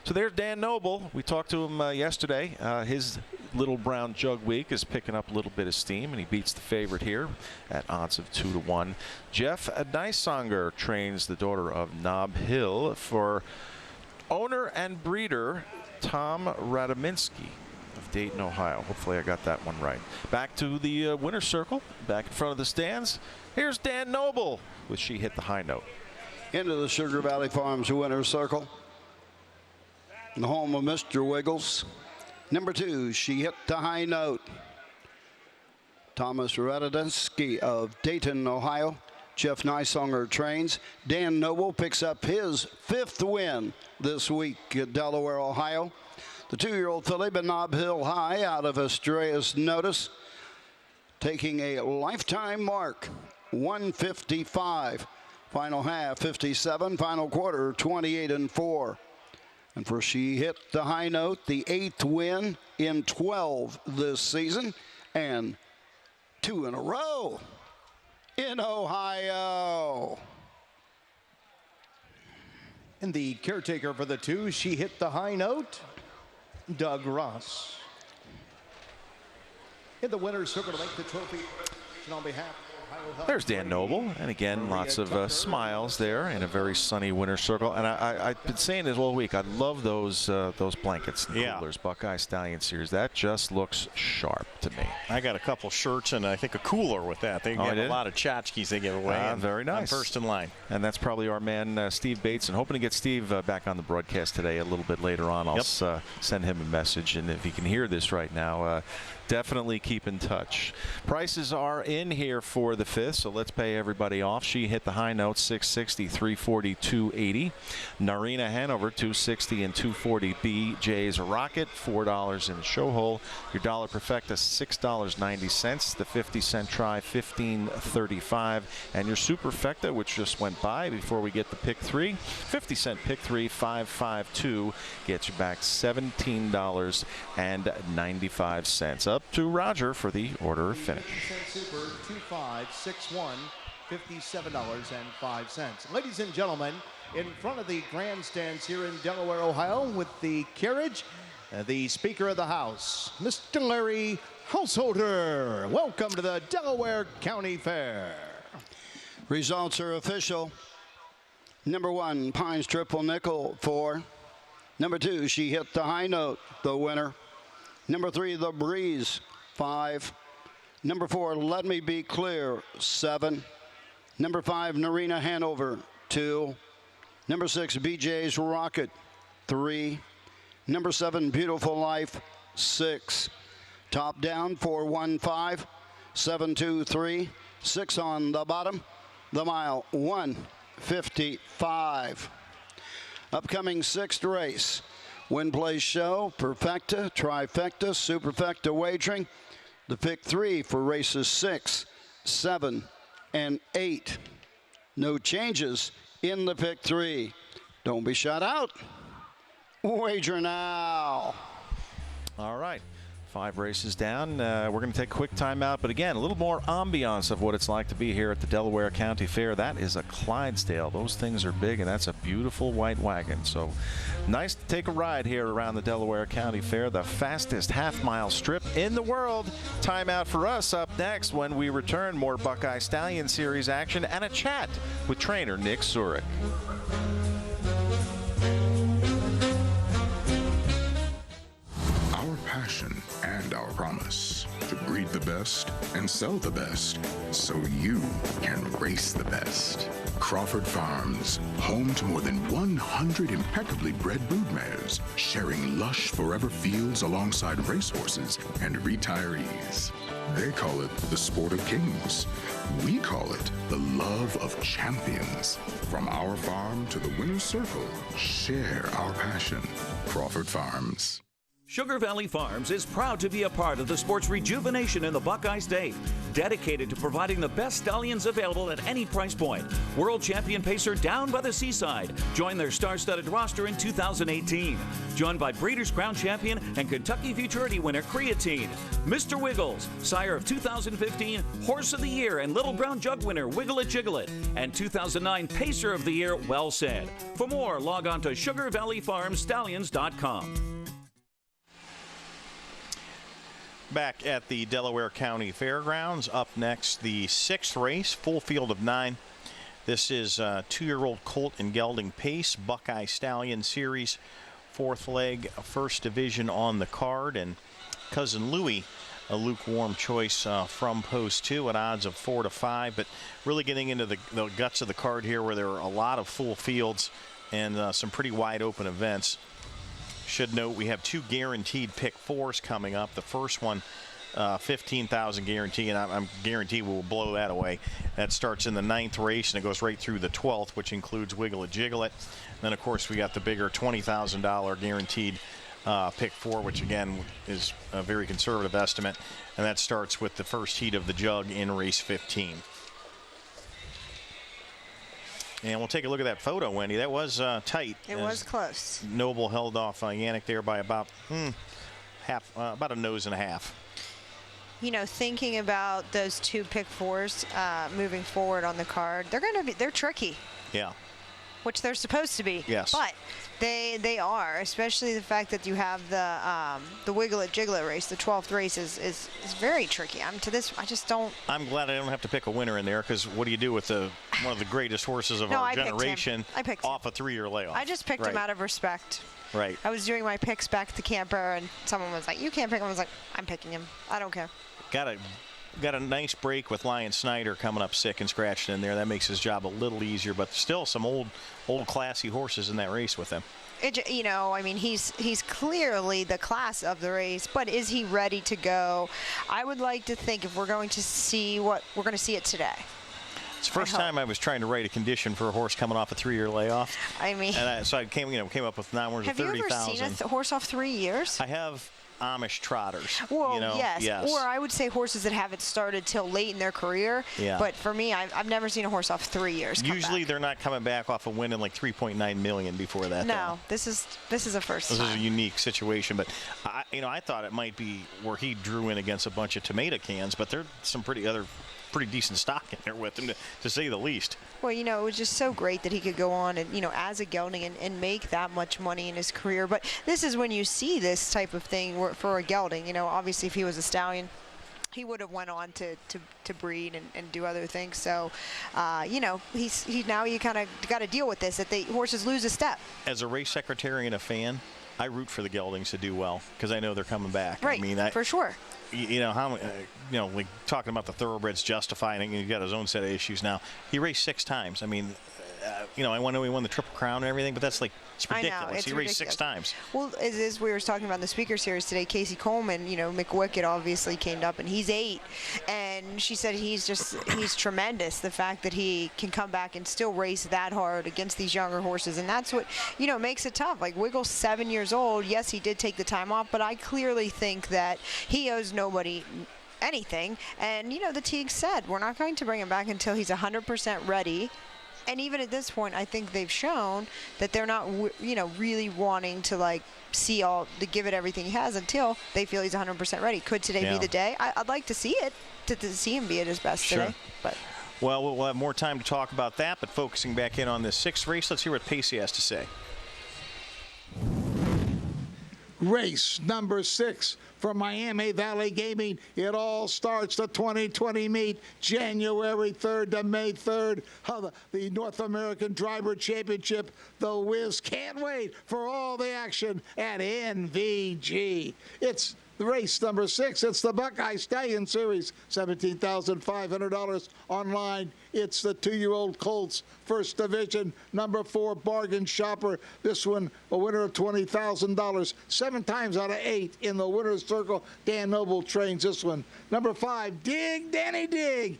So there's Dan Noble. We talked to him yesterday. His Little Brown Jug Week is picking up a little bit of steam, and he beats the favorite here at odds of 2-1. Jeff Nysonger trains the daughter of Nob Hill for owner and breeder Tom Radominski of Dayton, Ohio. Hopefully I got that one right. Back to the winner's circle, back in front of the stands. Here's Dan Noble with She Hit the High Note. into the Sugar Valley Farms winner's circle. The home of Mr. Wiggles. Number 2, She Hit the High Note. Thomas Radadensky of Dayton, Ohio. Jeff Nysonger trains. Dan Noble picks up his 5th win this week at Delaware, Ohio. The 2-year-old filly, Benob Hill High, out of Estrellas Notice, taking a lifetime mark, 155. Final half, 57. Final quarter, 28-4. And for She Hit the High Note, the 8th win in 12 this season, and 2 in a row in Ohio. And the caretaker for the 2, She Hit the High Note, Doug Ross. In the winner's circle to make the trophy, and on behalf of Ohio Health. There's Dan Noble, and again, lots of smiles there in a very sunny winter circle. And I've been saying this all week. I love those blankets and coolers, Buckeye Stallion Series. That just looks sharp to me. I got a couple shirts and I think a cooler with that. They get a lot of tchotchkes they give away. Very nice. I'm first in line. And that's probably our man Steve Bates. And hoping to get Steve back on the broadcast today a little bit later on. I'll send him a message, and if he can hear this right now, definitely keep in touch. Prices are in here for the 5th, so let's pay everybody off. She Hit the High Note, $660, $340, $280. Narina Hanover, $260 and $240. BJ's Rocket, $4 in the show hole. Your dollar perfecta, $6.90. The 50-cent try, $15.35. And your superfecta, which just went by before we get the pick 3, 50-cent pick 3, $5.52, gets you back $17.95. Up to Roger for the order of finish. Super 2561, $57.05. Ladies and gentlemen, in front of the grandstands here in Delaware, Ohio, with the carriage, the Speaker of the House, Mr. Larry Householder. Welcome to the Delaware County Fair. Results are official. Number 1, Pines Triple Nickel, 4. Number 2, She Hit the High Note, the winner. Number 3, The Breeze, 5. Number 4, Let Me Be Clear, 7. Number 5, Narina Hanover, 2. Number 6, BJ's Rocket, 3. Number 7, Beautiful Life, 6. Top down, 415, 723, 6 on the bottom. The mile, 155. Upcoming 6th race. Win, Play, Show, Perfecta, Trifecta, Superfecta wagering. The pick 3 for races 6, 7, and 8. No changes in the pick 3. Don't be shut out. Wager now. All right. 5 races down. We're going to take a quick timeout, but again, a little more ambiance of what it's like to be here at the Delaware County Fair. That is a Clydesdale. Those things are big, and that's a beautiful white wagon. So nice to take a ride here around the Delaware County Fair, the fastest half-mile strip in the world. Timeout for us. Up next when we return, more Buckeye Stallion Series action and a chat with trainer Nick Zurich. Our passion and our promise to breed the best and sell the best so you can race the best. Crawford Farms, home to more than 100 impeccably bred broodmares, sharing lush forever fields alongside racehorses and retirees. They call it the sport of kings. We call it the love of champions. From our farm to the winner's circle, share our passion. Crawford Farms. Sugar Valley Farms is proud to be a part of the sports rejuvenation in the Buckeye State, dedicated to providing the best stallions available at any price point. World champion pacer Down by the Seaside joined their star-studded roster in 2018, joined by Breeders' Crown champion and Kentucky Futurity winner Creatine, Mr. Wiggles, sire of 2015 Horse of the Year and Little Brown Jug winner Wiggle It Jiggle It, and 2009 Pacer of the Year Well Said. For more, log on to SugarValleyFarmsStallions.com. Back at the Delaware County Fairgrounds. Up next, the 6th race, full field of 9. This is 2-year-old colt and gelding pace, Buckeye Stallion Series, 4th leg, 1st division on the card. And Cousin Louie a lukewarm choice from post 2 at odds of 4 to 5. But really getting into the guts of the card here, where there are a lot of full fields and some pretty wide open events. Should note we have 2 guaranteed pick 4s coming up. The first one, 15,000 guarantee, and I'm guaranteed we'll blow that away. That starts in the 9th race and it goes right through the 12th, which includes Wiggle It Jiggle It. Then of course we got the bigger $20,000 guaranteed pick 4, which again is a very conservative estimate, and that starts with the first heat of the jug in race 15. And we'll take a look at that photo, Wendy. That was tight. It was close. Noble held off Yannick there by about about a nose and a half. You know, thinking about those 2 pick 4s moving forward on the card, they're tricky. Yeah. Which they're supposed to be. Yes. But they are, especially the fact that you have the Wiggle It Jiggle It race. The 12th race is very tricky. I just don't. I'm glad I don't have to pick a winner in there, because what do you do with one of the greatest horses of our generation off a 3-year layoff? I just picked him out of respect. Right. I was doing my picks back at the camper, and someone was like, "You can't pick him." I was like, "I'm picking him. I don't care." Got a nice break with Lion Snyder coming up sick and scratching in there. That makes his job a little easier, but still some old classy horses in that race with him. You know, I mean, he's clearly the class of the race, but is he ready to go? I would like to think if we're going to see it today. It's the first time I was trying to write a condition for a horse coming off a 3-year layoff. I mean, and so I came up with 9 words of 30,000. Have you ever seen a horse off 3 years? I have. Amish trotters. Well, yes. Or I would say horses that haven't started till late in their career. Yeah. But for me, I've never seen a horse off 3 years. Usually they're not coming back off a win in like 3.9 million before that. No, this is a first time. This is a unique situation, but I thought it might be where he drew in against a bunch of tomato cans, but there's some pretty decent stock in there with him, to say the least. Well, you know, it was just so great that he could go on and, you know, as a gelding and make that much money in his career. But this is when you see this type of thing for a gelding. You know, obviously if he was a stallion, he would have went on to breed and do other things. So, you know, now you kind of got to deal with this, that the horses lose a step. As a race secretary and a fan, I root for the geldings to do well, because I know they're coming back. Right, I mean, for sure. You know, like talking about the thoroughbreds justifying, he's got his own set of issues now. He raced 6 times. I mean, you know, I know he won the Triple Crown and everything, but that's like, it's ridiculous. I know, it's he raced 6 times. Well, as we were talking about in the speaker series today, Casey Coleman, you know, McWicked obviously came up, and he's 8, and she said he's tremendous. The fact that he can come back and still race that hard against these younger horses, and that's what, you know, makes it tough. Like Wiggle's 7 years old. Yes, he did take the time off, but I clearly think that he owes nobody anything. And, you know, the Teague said, we're not going to bring him back until he's 100% ready. And even at this point, I think they've shown that they're not, you know, really wanting to, like, give it everything he has until they feel he's 100% ready. Could today be the day? I'd like to see it, to see him be at his best today. But well, we'll have more time to talk about that, but focusing back in on this 6th race, let's hear what Pacey has to say. Race number 6 from Miami Valley Gaming. It all starts the 2020 meet January 3rd to May 3rd of the North American Driver Championship. The Wiz can't wait for all the action at NVG. It's race number 6. It's the Buckeye Stallion Series, $17,500 online. It's the 2-year-old Colts First Division, number 4 Bargain Shopper. This one a winner of $20,000. 7 times out of 8 in the winner's circle. Dan Noble trains this one. Number 5, Dig Danny Dig,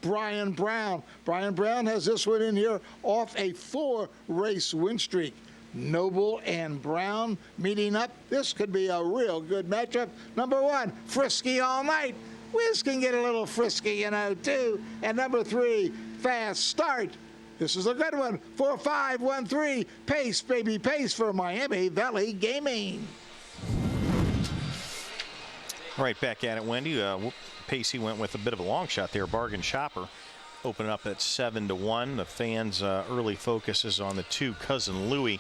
Brian Brown. Brian Brown has this one in here off a 4-race win streak. Noble and Brown meeting up. This could be a real good matchup. Number 1, Frisky All Night. Wiz can get a little frisky, you know, too. And number 3, Fast Start. This is a good one. 4, 5, 1, 3. Pace, baby, pace for Miami Valley Gaming. Right back at it, Wendy. Pacey went with a bit of a long shot there. Bargain Shopper opening up at 7-1. The fans' early focus is on the 2, Cousin Louie.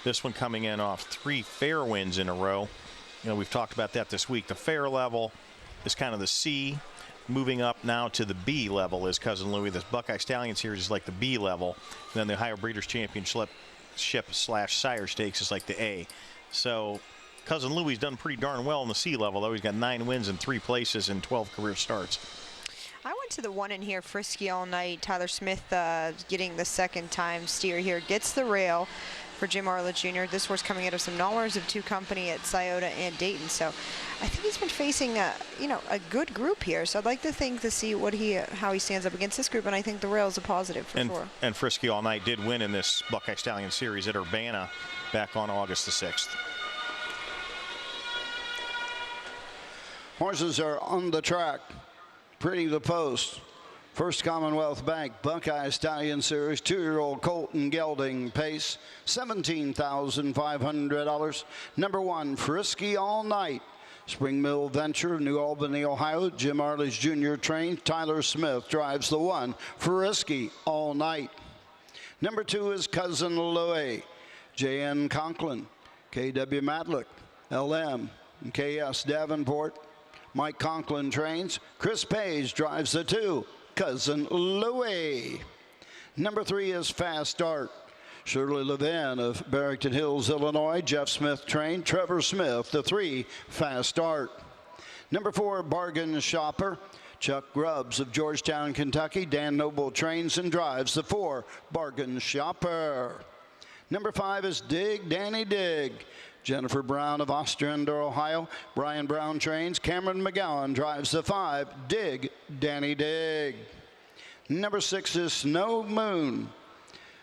This one coming in off 3 fair wins in a row. You know, we've talked about that this week. The fair level is kind of the C. Moving up now to the B level is Cousin Louie. This Buckeye Stallion Series is like the B level. And then the Ohio Breeders' Championship / Sire Stakes is like the A. So Cousin Louie's done pretty darn well in the sea level, though. He's got 9 wins in 3 places and 12 career starts. I went to the one in here, Frisky All Night. Tyler Smith getting the second time steer here. Gets the rail for Jim Arlett Jr. This horse coming out of some Knowlers of 2 Company at Scioto and Dayton. So I think he's been facing a good group here. So I'd like to see how he stands up against this group. And I think the rail is a positive for sure. And Frisky All Night did win in this Buckeye Stallion Series at Urbana back on August the 6th. Horses are on the track. Pretty the post. First Commonwealth Bank Buckeye Stallion Series 2-year-old Colton Gelding pace $17,500. Number 1 Frisky All Night. Spring Mill Venture, New Albany, Ohio. Jim Arlett Jr. trained. Tyler Smith drives the 1 Frisky All Night. Number 2 is Cousin Louie. J.N. Conklin, K.W. Matlick, L.M. and K.S. Davenport. Mike Conklin trains. Chris Page drives the 2 Cousin Louie. Number 3 is Fast Start. Shirley Levin of Barrington Hills, Illinois. Jeff Smith trained. Trevor Smith, the 3 Fast Start. Number 4, Bargain Shopper. Chuck Grubbs of Georgetown, Kentucky. Dan Noble trains and drives the 4 Bargain Shopper. Number 5 is Dig Danny Dig. Jennifer Brown of Ostrander, Ohio. Brian Brown trains. Cameron McGowan drives the 5 Dig Danny Dig. Number 6 is Snow Moon.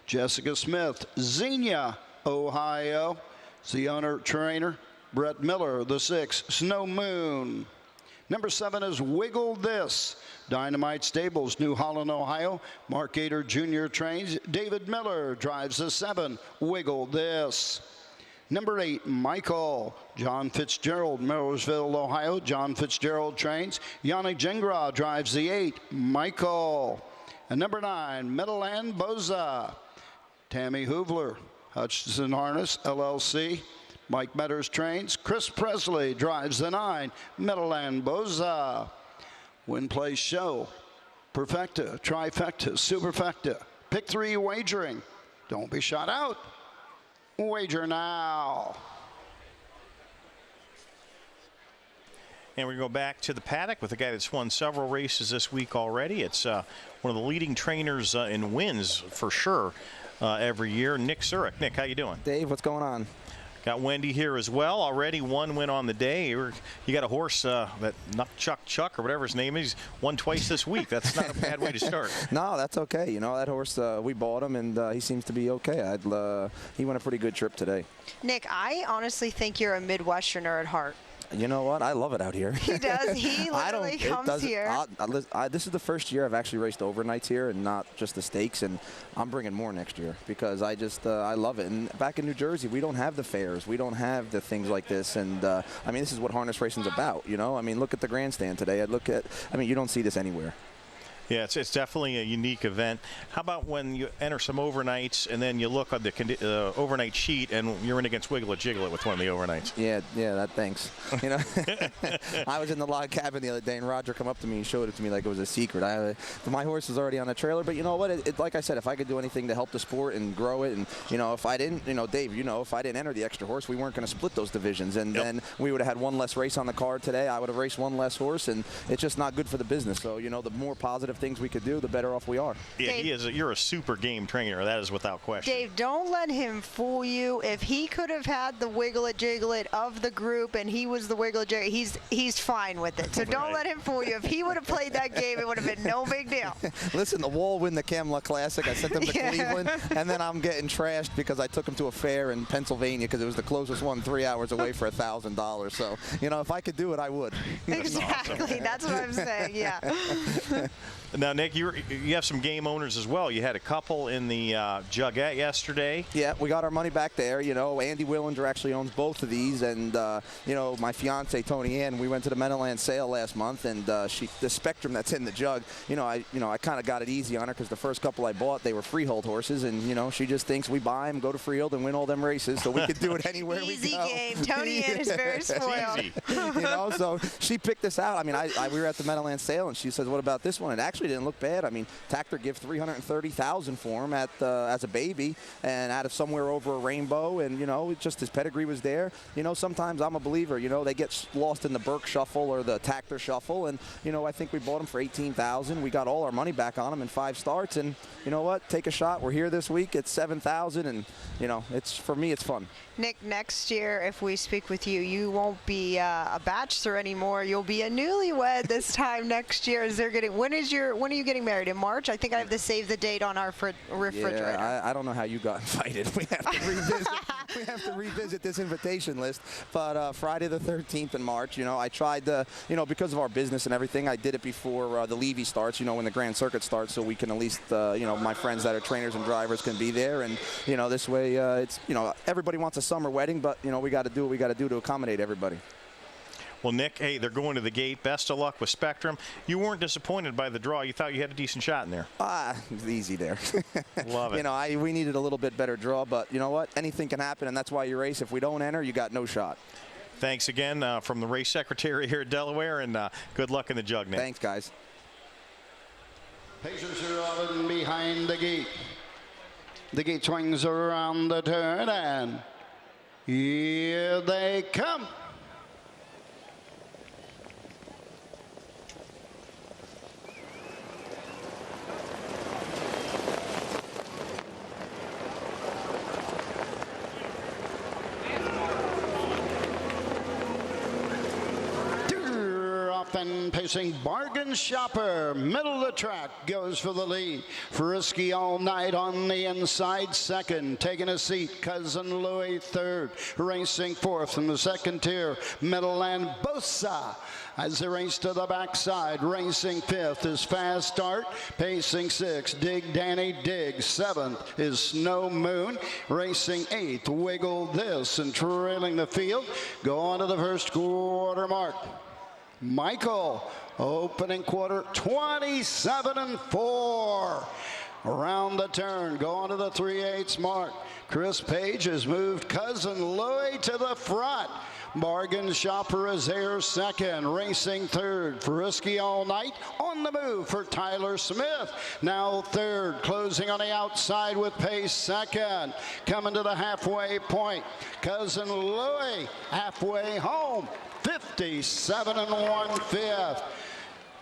Jessica Smith, Xenia, Ohio. It's the owner trainer. Brett Miller, the 6 Snow Moon. Number 7 is Wiggle This. Dynamite Stables, New Holland, Ohio. Mark Gator Jr. trains. David Miller drives the 7 Wiggle This. Number 8, Michael. John Fitzgerald, Millersville, Ohio. John Fitzgerald trains. Yannick Gingras drives the 8, Michael. And number 9, Meadowland Boza. Tammy Hoovler, Hutchinson Harness, LLC. Mike Metters trains. Chris Presley drives the 9, Meadowland Boza. Win, Play, Show. Perfecta, Trifecta, Superfecta. Pick 3 wagering. Don't be shot out. Wager now. And we go back to the paddock with a guy that's won several races this week already. It's one of the leading trainers in wins for sure every year. Nick Zurich. Nick, how you doing? Dave, what's going on? Got Wendy here as well. Already 1 win on the day. You got a horse that Chuck or whatever his name is, won twice this week. That's not a bad way to start. No, that's okay. You know, that horse, we bought him, and he seems to be okay. He won a pretty good trip today. Nick, I honestly think you're a Midwesterner at heart. You know what? I love it out here. He does. He literally comes here. This is the first year I've actually raced overnights here and not just the stakes, and I'm bringing more next year because I love it. And back in New Jersey, we don't have the fairs. We don't have the things like this. And, I mean, this is what harness racing's about, you know? I mean, look at the grandstand today. You don't see this anywhere. Yeah, it's definitely a unique event. How about when you enter some overnights and then you look on the overnight sheet and you're in against Wiggle It Jiggle It with one of the overnights? Yeah, that thanks. You know, I was in the log cabin the other day and Roger come up to me and showed it to me like it was a secret. My horse is already on the trailer, but you know what? Like I said, if I could do anything to help the sport and grow it, and you know, if I didn't, you know, Dave, you know, if I didn't enter the extra horse, we weren't going to split those divisions, and then we would have had one less race on the card today. I would have raced one less horse, and it's just not good for the business. So you know, the more positive things we could do, the better off we are. Yeah, you're a super game trainer. That is without question. Dave, don't let him fool you. If he could have had the Wiggle It Jiggle It of the group and he was the Wiggle It Jiggle It, he's fine with it. So don't let him fool you. If he would have played that game, it would have been no big deal. Listen, the Wall win the Camelot Classic. I sent them to Cleveland, and then I'm getting trashed because I took him to a fair in Pennsylvania because it was the closest one 3 hours away for $1,000. So, you know, if I could do it, I would. Exactly. That's what I'm saying, yeah. Now, Nick, you have some game owners as well. You had a couple in the Jugette yesterday. Yeah, we got our money back there. You know, Andy Willinger actually owns both of these, and you know, my fiance Tony Ann. We went to the Meadowland sale last month, and the Spectrum that's in the jug. I kind of got it easy on her because the first couple I bought, they were freehold horses, and you know, she just thinks we buy them, go to Freehold, and win all them races, so we could do it anywhere we go. Easy game. Tony Ann is very spoiled. You know, so she picked this out. I mean, we were at the Meadowland sale, and she says, "What about this one?" And actually, actually didn't look bad. I mean, Tactor give $330,000 for him as a baby and out of somewhere over a rainbow, and just his pedigree was there. Sometimes I'm a believer. They get lost in the Burke shuffle or the Tactor shuffle, and I think we bought him for $18,000. We got all our money back on him in 5 starts, and you know what? Take a shot. We're here this week. It's $7,000, and for me, it's fun. Nick, next year, if we speak with you, you won't be a bachelor anymore. You'll be a newlywed this time next year. When are you getting married? In March? I think I have to save the date on our refrigerator. Yeah, I don't know how you got invited. We have to revisit. We have to revisit this invitation list. But Friday the 13th in March. I tried to, because of our business and everything, I did it before the Levy starts. When the Grand Circuit starts, so we can at least, my friends that are trainers and drivers can be there, and this way, it's everybody wants a summer wedding, but we got to do what we got to do to accommodate everybody. Well, Nick, hey, they're going to the gate. Best of luck with Spectrum. You weren't disappointed by the draw. You thought you had a decent shot in there. It was easy there. Love it. We needed a little bit better draw, but you know what? Anything can happen, and that's why you race. If we don't enter, you got no shot. Thanks again from the race secretary here at Delaware, and good luck in the jug, Nick. Thanks, guys. Pacers are out and behind the gate. The gate swings around the turn, and here they come. And pacing Bargain Shopper, middle of the track, goes for the lead. Frisky All Night on the inside, second. Taking a seat, Cousin Louis third. Racing fourth in the second tier, Meadowland Bosa. As they race to the backside, racing fifth is Fast Start. Pacing sixth, Dig Danny Dig. Seventh is Snow Moon. Racing eighth, Wiggle This. And trailing the field, go on to the first quarter mark. Michael, opening quarter, 27-4. Around the turn, going to the 3/8 mark. Chris Page has moved Cousin Louis to the front. Bargain Shopper is there second, racing third. Frisky All Night on the move for Tyler Smith. Now third, closing on the outside with pace second. Coming to the halfway point, Cousin Louis halfway home. 57-1 fifth.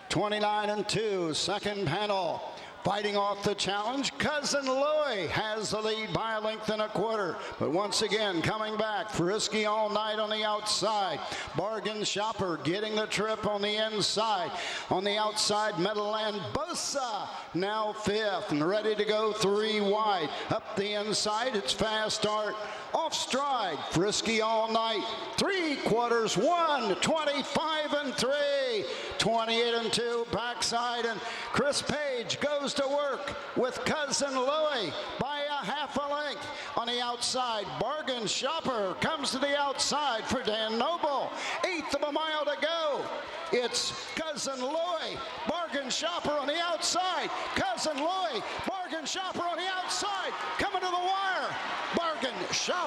29-2 second panel. Fighting off the challenge, Cousin Louis has the lead by a length and a quarter. But once again, coming back, Frisky All Night on the outside. Bargain Shopper getting the trip on the inside. On the outside, Meadowland Bosa now fifth and ready to go 3 wide. Up the inside, it's Fast Start. Off stride, Frisky All Night. 3 quarters, 1, 25-3, 28-2 backside, and Chris Page goes to work with Cousin Louis by a half a length. On the outside, Bargain Shopper comes to the outside for Dan Noble. 1/8 of a mile to go. It's Cousin Louis, Bargain Shopper on the outside. Cousin Louis, Bargain Shopper on the outside. Coming to the wire, Bargain Shopper.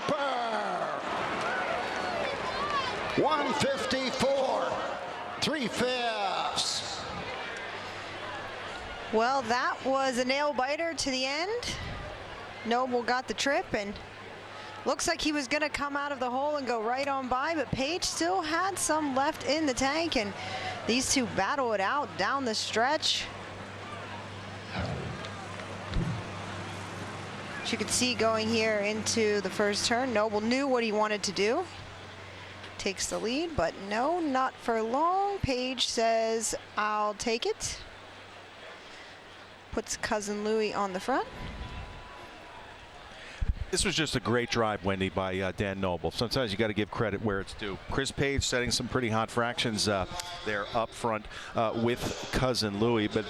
154, 3/5. Well, that was a nail biter to the end. Noble got the trip, and looks like he was going to come out of the hole and go right on by, but Page still had some left in the tank, and these two battle it out down the stretch. As you can see going here into the first turn, Noble knew what he wanted to do. Takes the lead, but no, not for long. Page says, I'll take it. Puts Cousin Louis on the front. This was just a great drive, Wendy, by Dan Noble. Sometimes you got to give credit where it's due. Chris Page setting some pretty hot fractions there up front with Cousin Louis. But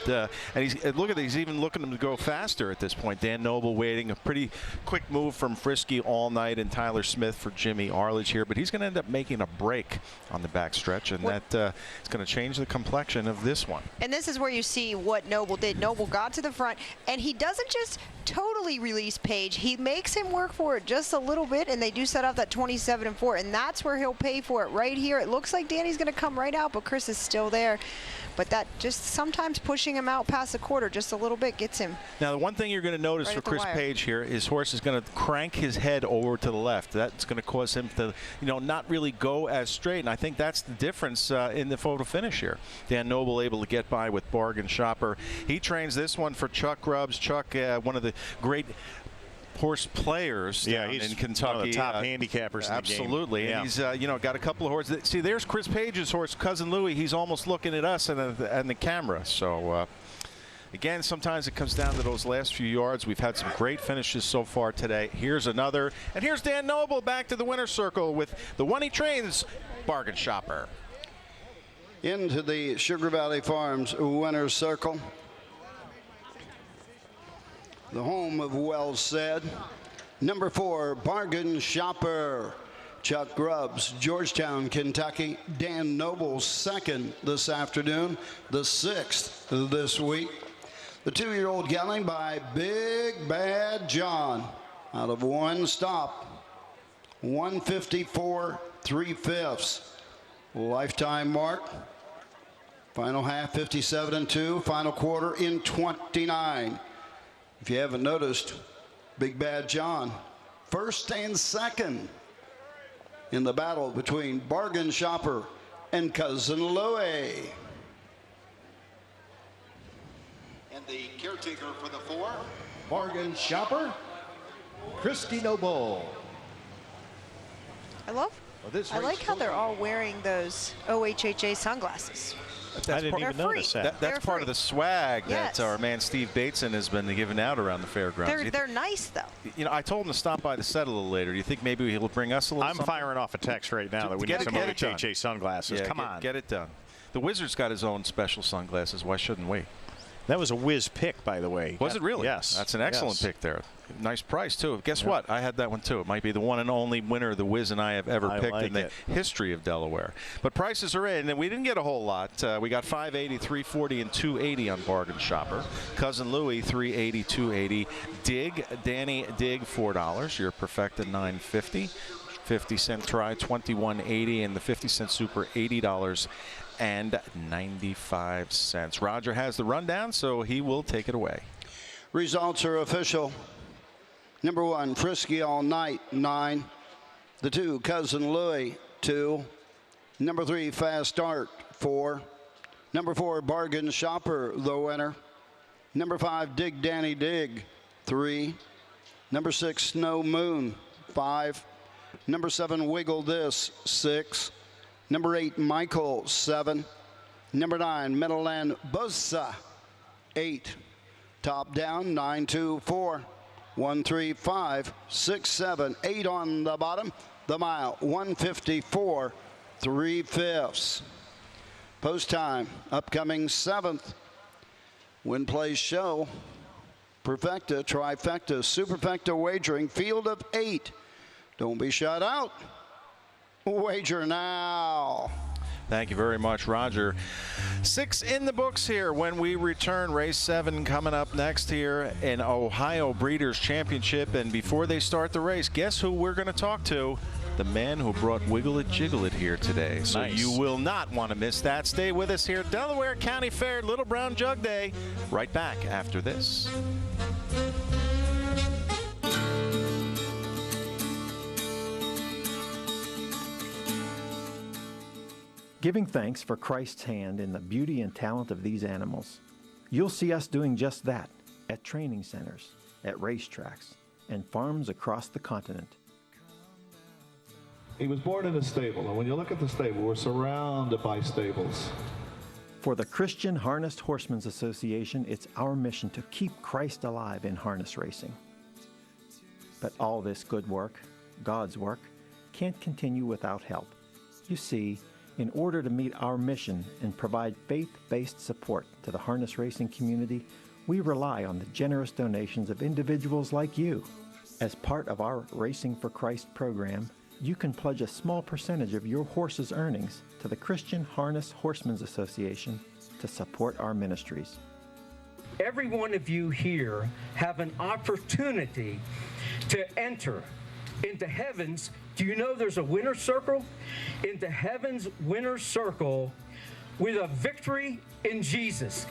and look at he's even looking to go faster at this point. Dan Noble waiting. A pretty quick move from Frisky All Night and Tyler Smith for Jimmy Arledge here. But he's going to end up making a break on the back stretch, and that is going to change the complexion of this one. And this is where you see what Noble did. Noble got to the front, and he doesn't just totally release Page. He makes him work for it just a little bit, and they do set off that 27-4, and that's where he'll pay for it right here. It looks like Danny's going to come right out, but Chris is still there. But that just sometimes pushing him out past the quarter just a little bit gets him. Now, the one thing you're going to notice Right for at the Chris wire. Page here, his horse is going to crank his head over to the left. That's going to cause him to, not really go as straight. And I think that's the difference in the photo finish here. Dan Noble able to get by with Bargain Shopper. He trains this one for Chuck Grubbs. Chuck, one of the great horse players down he's in Kentucky. one of the top handicappers in the game. Absolutely. Yeah. And he's, got a couple of horses. See, there's Chris Page's horse, Cousin Louie. He's almost looking at us and the camera. So, again, sometimes it comes down to those last few yards. We've had some great finishes so far today. Here's another. And here's Dan Noble back to the winner's circle with the one he trains, Bargain Shopper. Into the Sugar Valley Farms winner's circle. The home of Well Said. Number 4, Bargain Shopper. Chuck Grubbs, Georgetown, Kentucky. Dan Noble, second this afternoon, the 6th this week. The 2-year-old gelding by Big Bad John out of one stop. 154 3/5. Lifetime mark. Final half 57-2. Final quarter in 29. If you haven't noticed, Big Bad John, first and second in the battle between Bargain Shopper and Cousin Louie. And the caretaker for the 4, Bargain Shopper, Christy Noble. I like how they're all wearing those OHHA sunglasses. I didn't even notice that. That's part of the swag Yes. that our man Steve Bateson has been giving out around the fairgrounds. They're nice, though. I told him to stop by the set a little later. Do you think maybe he'll bring us a little I'm something? firing off a text right now that we need some OHHA sunglasses. Yeah, Come on. Get it done. The Wizard's got his own special sunglasses. Why shouldn't we? That was a whiz pick, by the way. Was it really? Yes. That's an excellent pick there. Nice price, too. Guess what? I had that one, too. It might be the one and only winner the Wiz and I have ever picked in the history of Delaware. But prices are in, and we didn't get a whole lot. We got $580, $340, and $280 on Bargain Shopper. Cousin Louie, $380, $280. Dig, Danny Dig, $4. Your Perfecta, $950. 50-cent try, $21.80, and the 50-cent super, $80. And 95 cents. Roger has the rundown, so he will take it away. Results are official. Number 1, Frisky All Night, 9. The 2, Cousin Louie, 2. Number 3, Fast Start, 4. Number 4, Bargain Shopper, the winner. Number 5, Dig Danny Dig, 3. Number 6, Snow Moon, 5. Number 7, Wiggle This, 6. Number 8, Michael, 7. Number 9, Meadowland Bossa, 8. Top down, 9, 2, 4. 1, 3, 5, 6, 7, 8 on the bottom. The mile, 154 3/5. Post time, upcoming 7th. Win Plays Show. Perfecta, Trifecta, Superfecta Wagering, Field of 8. Don't be shut out. Wager now. Thank you very much, Roger. 6 in the books here when we return. Race 7 coming up next here in Ohio Breeders' Championship. And before they start the race, guess who we're going to talk to? The man who brought Wiggle It Jiggle It here today. So Nice. you will not want to miss that. Stay with us here at Delaware County Fair, Little Brown Jug Day. Right back after this. Giving thanks for Christ's hand in the beauty and talent of these animals. You'll see us doing just that at training centers, at racetracks, and farms across the continent. He was born in a stable, and when you look at the stable, we're surrounded by stables. For the Christian Harnessed Horsemen's Association, it's our mission to keep Christ alive in harness racing. But all this good work, God's work, can't continue without help. You see, in order to meet our mission and provide faith-based support to the harness racing community, we rely on the generous donations of individuals like you. As part of our Racing for Christ program, you can pledge a small percentage of your horse's earnings to the Christian Harness Horsemen's Association to support our ministries. Every one of you here have an opportunity to enter into heaven's. Do you know there's a winner's circle? Into heaven's winner's circle with a victory in Jesus.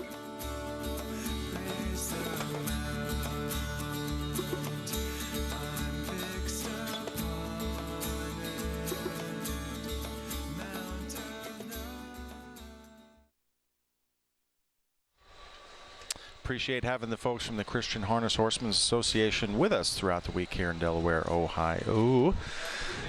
Appreciate having the folks from the Christian Harness Horsemen's Association with us throughout the week here in Delaware, Ohio.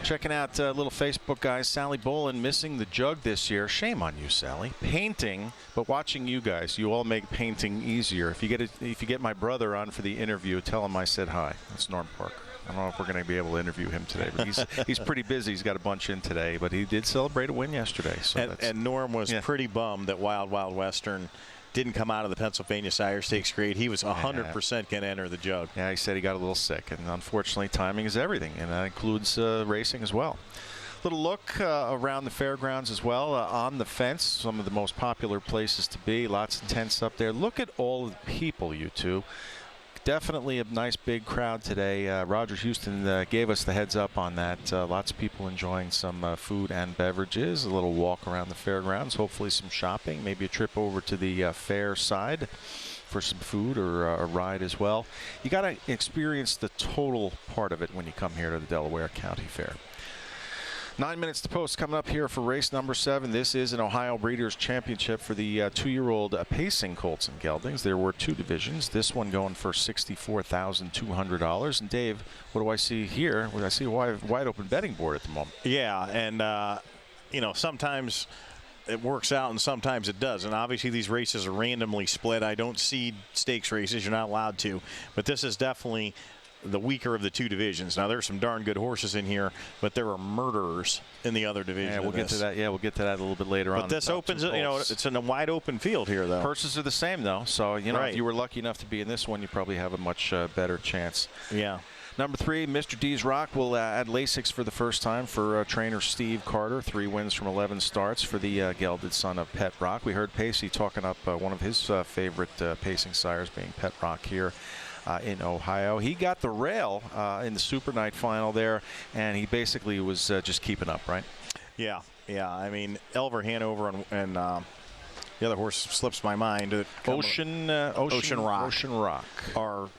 Checking out little Facebook guys. Sally Bolin missing the jug this year. Shame on you, Sally. Painting, but watching you guys, you all make painting easier. If you get my brother on for the interview, tell him I said hi. That's Norm Parker. I don't know if we're going to be able to interview him today, but he's pretty busy. He's got a bunch in today, but he did celebrate a win yesterday. So and Norm was pretty bummed that Wild Wild Western didn't come out of the Pennsylvania Sire Stakes grade. He was 100% going to enter the jug. Yeah, he said he got a little sick, and unfortunately timing is everything, and that includes racing as well. Little look around the fairgrounds as well. On the fence, some of the most popular places to be. Lots of tents up there. Look at all of the people, you two. Definitely a nice big crowd today. Roger Houston gave us the heads up on that. Lots of people enjoying some food and beverages, a little walk around the fairgrounds, hopefully some shopping, maybe a trip over to the fair side for some food or a ride as well. You got to experience the total part of it when you come here to the Delaware County Fair. 9 minutes to post coming up here for race number 7. This is an Ohio Breeders' Championship for the 2-year-old pacing colts and geldings. There were 2 divisions. This one going for $64,200. And Dave, what do I see here? I see a wide open betting board at the moment. Yeah, and sometimes it works out and sometimes it doesn't. Obviously, these races are randomly split. I don't seed stakes races. You're not allowed to. But this is definitely the weaker of the 2 divisions. Now, there's some darn good horses in here, but there are murderers in the other division. Yeah, we'll get to that. Yeah, we'll get to that a little bit later on. But this opens, it's in a wide open field here, though. Purses are the same, though. So, if you were lucky enough to be in this one, you probably have a much better chance. Yeah. Number 3, Mr. D's Rock will add Lasix for the first time for trainer Steve Carter. 3 wins from 11 starts for the gelded son of Pet Rock. We heard Pacey talking up one of his favorite pacing sires, being Pet Rock here in Ohio. He got the rail in the Super Night final there, and he basically was just keeping up, right? Yeah. I mean, Elver Hanover and the other horse slips my mind. Ocean Rock are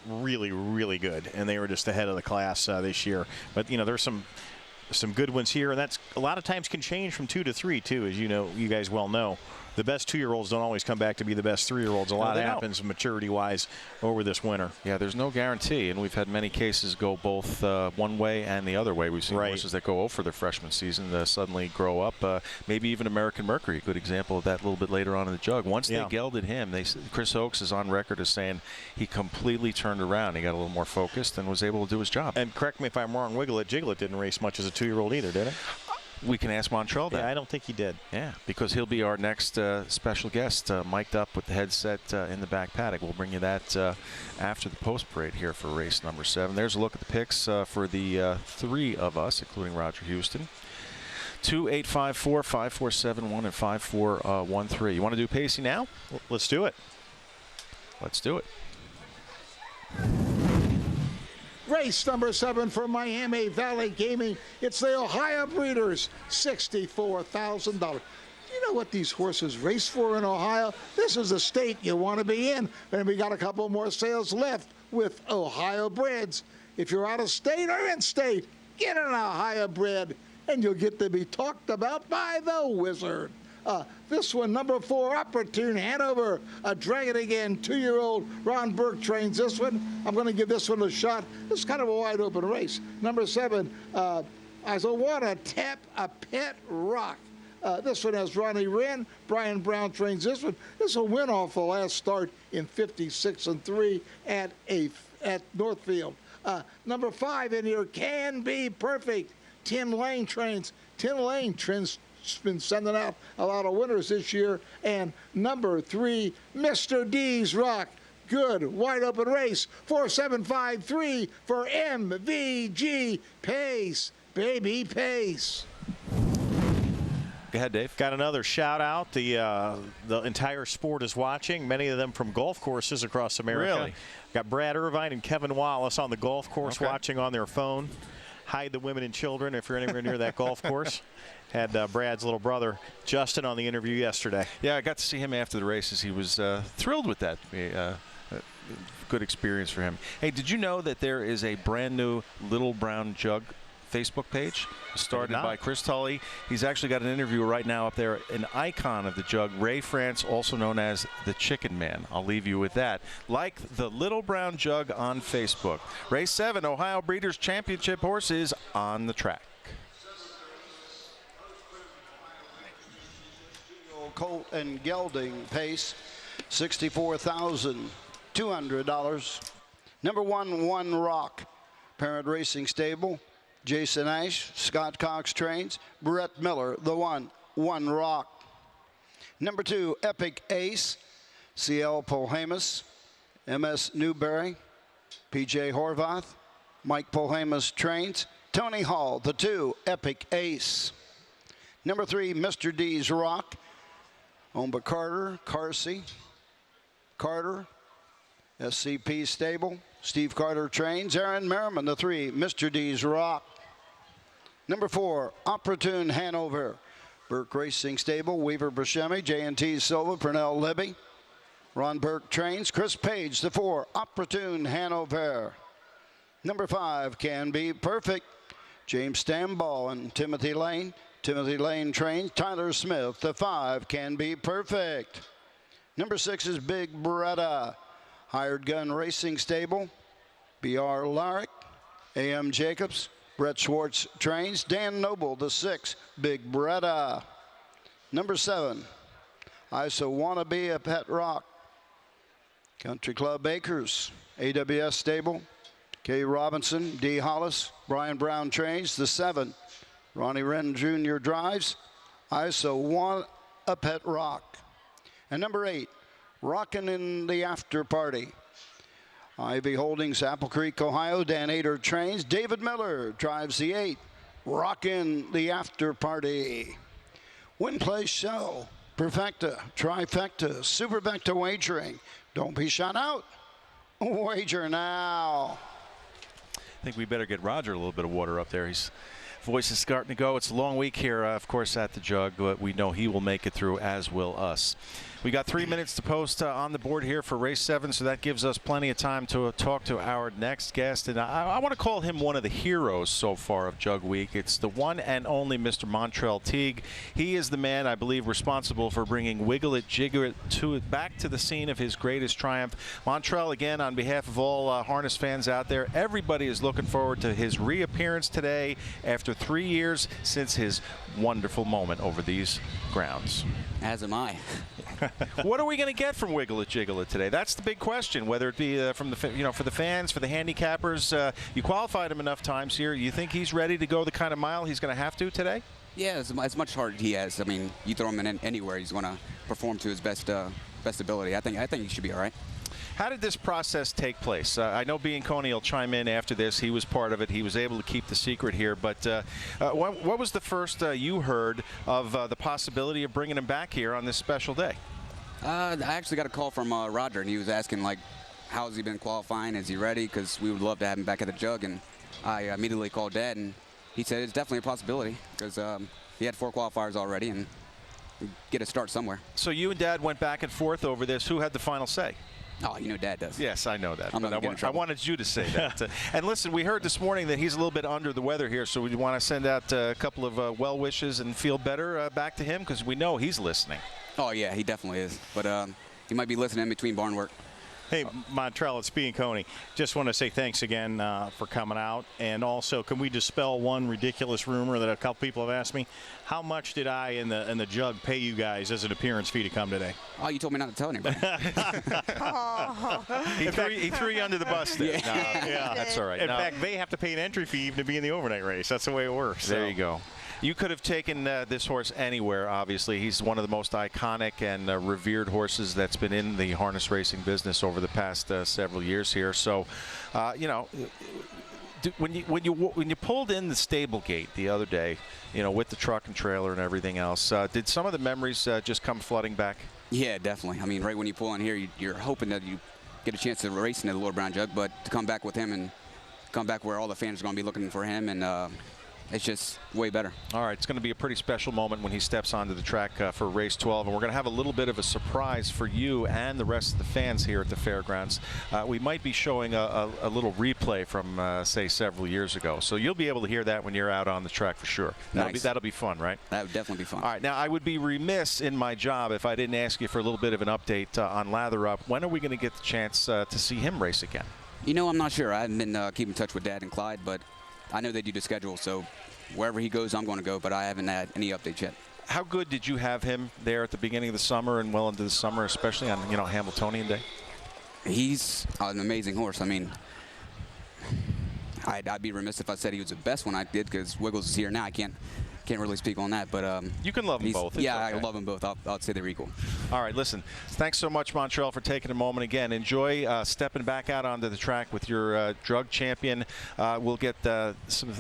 really, really good, and they were just ahead of the class this year. But there's some good ones here, and that's a lot of times can change from 2 to 3 too, as you guys well know. The best 2-year-olds don't always come back to be the best 3-year-olds. A lot happens maturity-wise over this winter. Yeah, there's no guarantee, and we've had many cases go both one way and the other way. We've seen horses that go for their freshman season suddenly grow up. Maybe even American Mercury, a good example of that a little bit later on in the jug. Once they gelded him, Chris Oakes is on record as saying he completely turned around. He got a little more focused and was able to do his job. And correct me if I'm wrong, Jiglet didn't race much as a 2-year-old either, did it? We can ask Montrell that. Yeah, I don't think he did. Yeah, because he'll be our next special guest, mic'd up with the headset in the back paddock. We'll bring you that after the post parade here for race number 7. There's a look at the picks for the 3 of us, including Roger Houston. 2-854, 5471, and 5413. You want to do Pacey now? Let's do it. Let's do it. Race number 7 for Miami Valley Gaming. It's the Ohio Breeders, $64,000. You know what these horses race for in Ohio? This is a state you want to be in. And we got a couple more sales left with Ohio Breds. If you're out of state or in state, get an Ohio Bred, and you'll get to be talked about by the Wizard. This one, number 4, Opportune Hanover. Dragon again, 2-year-old Ron Burke trains this one. I'm going to give this one a shot. This is kind of a wide open race. Number 7, I want to tap a Pet Rock. This one has Ronnie Wren. Brian Brown trains this one. This is a win off the last start in 56-3 at Northfield. Number 5 in here, Can Be Perfect. Tim Lane trains. Tim Lane trains. Been sending out a lot of winners this year. And number 3, Mr. D's Rock. Good wide open race. 4753 for MVG Pace. Baby Pace. Go ahead, Dave. Got another shout out. The entire sport is watching, many of them from golf courses across America. Really? Got Brad Irvine and Kevin Wallace on the golf course Okay. watching on their phone. Hide the women and children if you're anywhere near that golf course. Had Brad's little brother, Justin, on the interview yesterday. Yeah, I got to see him after the races. He was thrilled with that. Good experience for him. Hey, did you know that there is a brand new Little Brown Jug Facebook page started by Chris Tully? He's actually got an interview right now up there, an icon of the jug, Ray France, also known as the Chicken Man. I'll leave you with that. Like the Little Brown Jug on Facebook. Race 7, Ohio Breeders' Championship horse is on the track. Colt and Gelding pace, $64,200. Number 1, One Rock, Parent Racing Stable. Jason Ash, Scott Cox trains. Brett Miller, the One Rock. Number 2, Epic Ace, CL Polhamus, MS Newberry, PJ Horvath, Mike Polhamus trains. Tony Hall, the 2, Epic Ace. Number 3, Mr. D's Rock, owned by Carter, Carter, SCP Stable. Steve Carter trains. Aaron Merriman, the 3, Mr. D's Rock. Number 4, Opportune Hanover, Burke Racing Stable. Weaver Buscemi, J&T Silva, Purnell Libby. Ron Burke trains. Chris Page, the 4, Opportune Hanover. Number 5, Can Be Perfect, James Stamball and Timothy Lane. Timothy Lane trains. Tyler Smith, the 5, Can Be Perfect. Number 6 is Big Beretta, Hired Gun Racing Stable. B.R. Larrick, A.M. Jacobs, Brett Schwartz trains. Dan Noble, the 6, Big Beretta. Number 7, I So Wanna Be a Pet Rock, Country Club Acres, AWS Stable. Kay Robinson, D. Hollis, Brian Brown trains. The 7, Ronnie Wren Jr. drives. I So Want a Pet Rock. And number 8, Rockin' in the After Party, Ivy Holdings, Apple Creek, Ohio. Dan Ader trains. David Miller drives the 8, Rockin' the After Party. Win, Play, Show, Perfecta, Trifecta, Supervecta Wagering. Don't be shut out. Wager now. I think we better get Roger a little bit of water up there. His voice is starting to go. It's a long week here, of course, at the Jug, but we know he will make it through, as will us. We got 3 minutes to post on the board here for race 7, so that gives us plenty of time to talk to our next guest. And I want to call him one of the heroes so far of Jug Week. It's the one and only Mr. Montrell Teague. He is the man, I believe, responsible for bringing Wiggle It Jiggle It back to the scene of his greatest triumph. Montrell, again, on behalf of all harness fans out there, everybody is looking forward to his reappearance today after 3 years since his wonderful moment over these grounds. As am I. What are we going to get from Wiggle It Jiggle It today? That's the big question. Whether it be from the for the fans, for the handicappers, you qualified him enough times here. You think he's ready to go the kind of mile he's going to have to today? Yeah, as much heart he has. I mean, you throw him in anywhere, he's going to perform to his best ability. I think he should be all right. How did this process take place? I know Bianconi will chime in after this. He was part of it. He was able to keep the secret here. But what was the first you heard of the possibility of bringing him back here on this special day? I actually got a call from Roger, and he was asking, like, how has he been qualifying? Is he ready? Because we would love to have him back at the Jug. And I immediately called Dad, and he said it's definitely a possibility because he had 4 qualifiers already and get a start somewhere. So you and Dad went back and forth over this. Who had the final say? Oh, you know Dad does. Yes, I know that. I'm But I wanted you to say that. And listen, we heard this morning that he's a little bit under the weather here, so we want to send out a couple of well wishes and feel better back to him because we know he's listening. Oh, yeah, he definitely is. But he might be listening in between barn work. Hey, Montrell, it's Bianconi. Just want to say thanks again for coming out. And also, can we dispel one ridiculous rumor that a couple people have asked me? How much did I and the Jug pay you guys as an appearance fee to come today? Oh, you told me not to tell anybody. He threw you under the bus there. Yeah, that's all right. In fact, they have to pay an entry fee even to be in the overnight race. That's the way it works. There you go. You could have taken this horse anywhere, obviously. He's one of the most iconic and revered horses that's been in the harness racing business over the past several years here. So, when you pulled in the stable gate the other day, with the truck and trailer and everything else, did some of the memories just come flooding back? Yeah, definitely. I mean, right when you pull in here, you're hoping that you get a chance to race into the Lord Brown Jug, but to come back with him and come back where all the fans are going to be looking for him, and it's just way better. All right, it's going to be a pretty special moment when he steps onto the track for race 12, and we're going to have a little bit of a surprise for you and the rest of the fans here at the fairgrounds. We might be showing a little replay from, say, several years ago, so you'll be able to hear that when you're out on the track for sure. That'll be fun, right? That would definitely be fun. All right, now I would be remiss in my job if I didn't ask you for a little bit of an update on Lather Up. When are we going to get the chance to see him race again? I'm not sure. I haven't been keeping in touch with Dad and Clyde, but I know they do the schedule, so wherever he goes, I'm going to go, but I haven't had any updates yet. How good did you have him there at the beginning of the summer and well into the summer, especially on Hamiltonian Day? He's an amazing horse. I mean, I'd be remiss if I said he was the best one I did, because Wiggles is here now. I can't really speak on that, but you can love them both. Yeah, okay. I love them both. I'll say they're equal. All right, listen. Thanks so much, Montreal, for taking a moment again. Enjoy stepping back out onto the track with your drug champion. We'll get some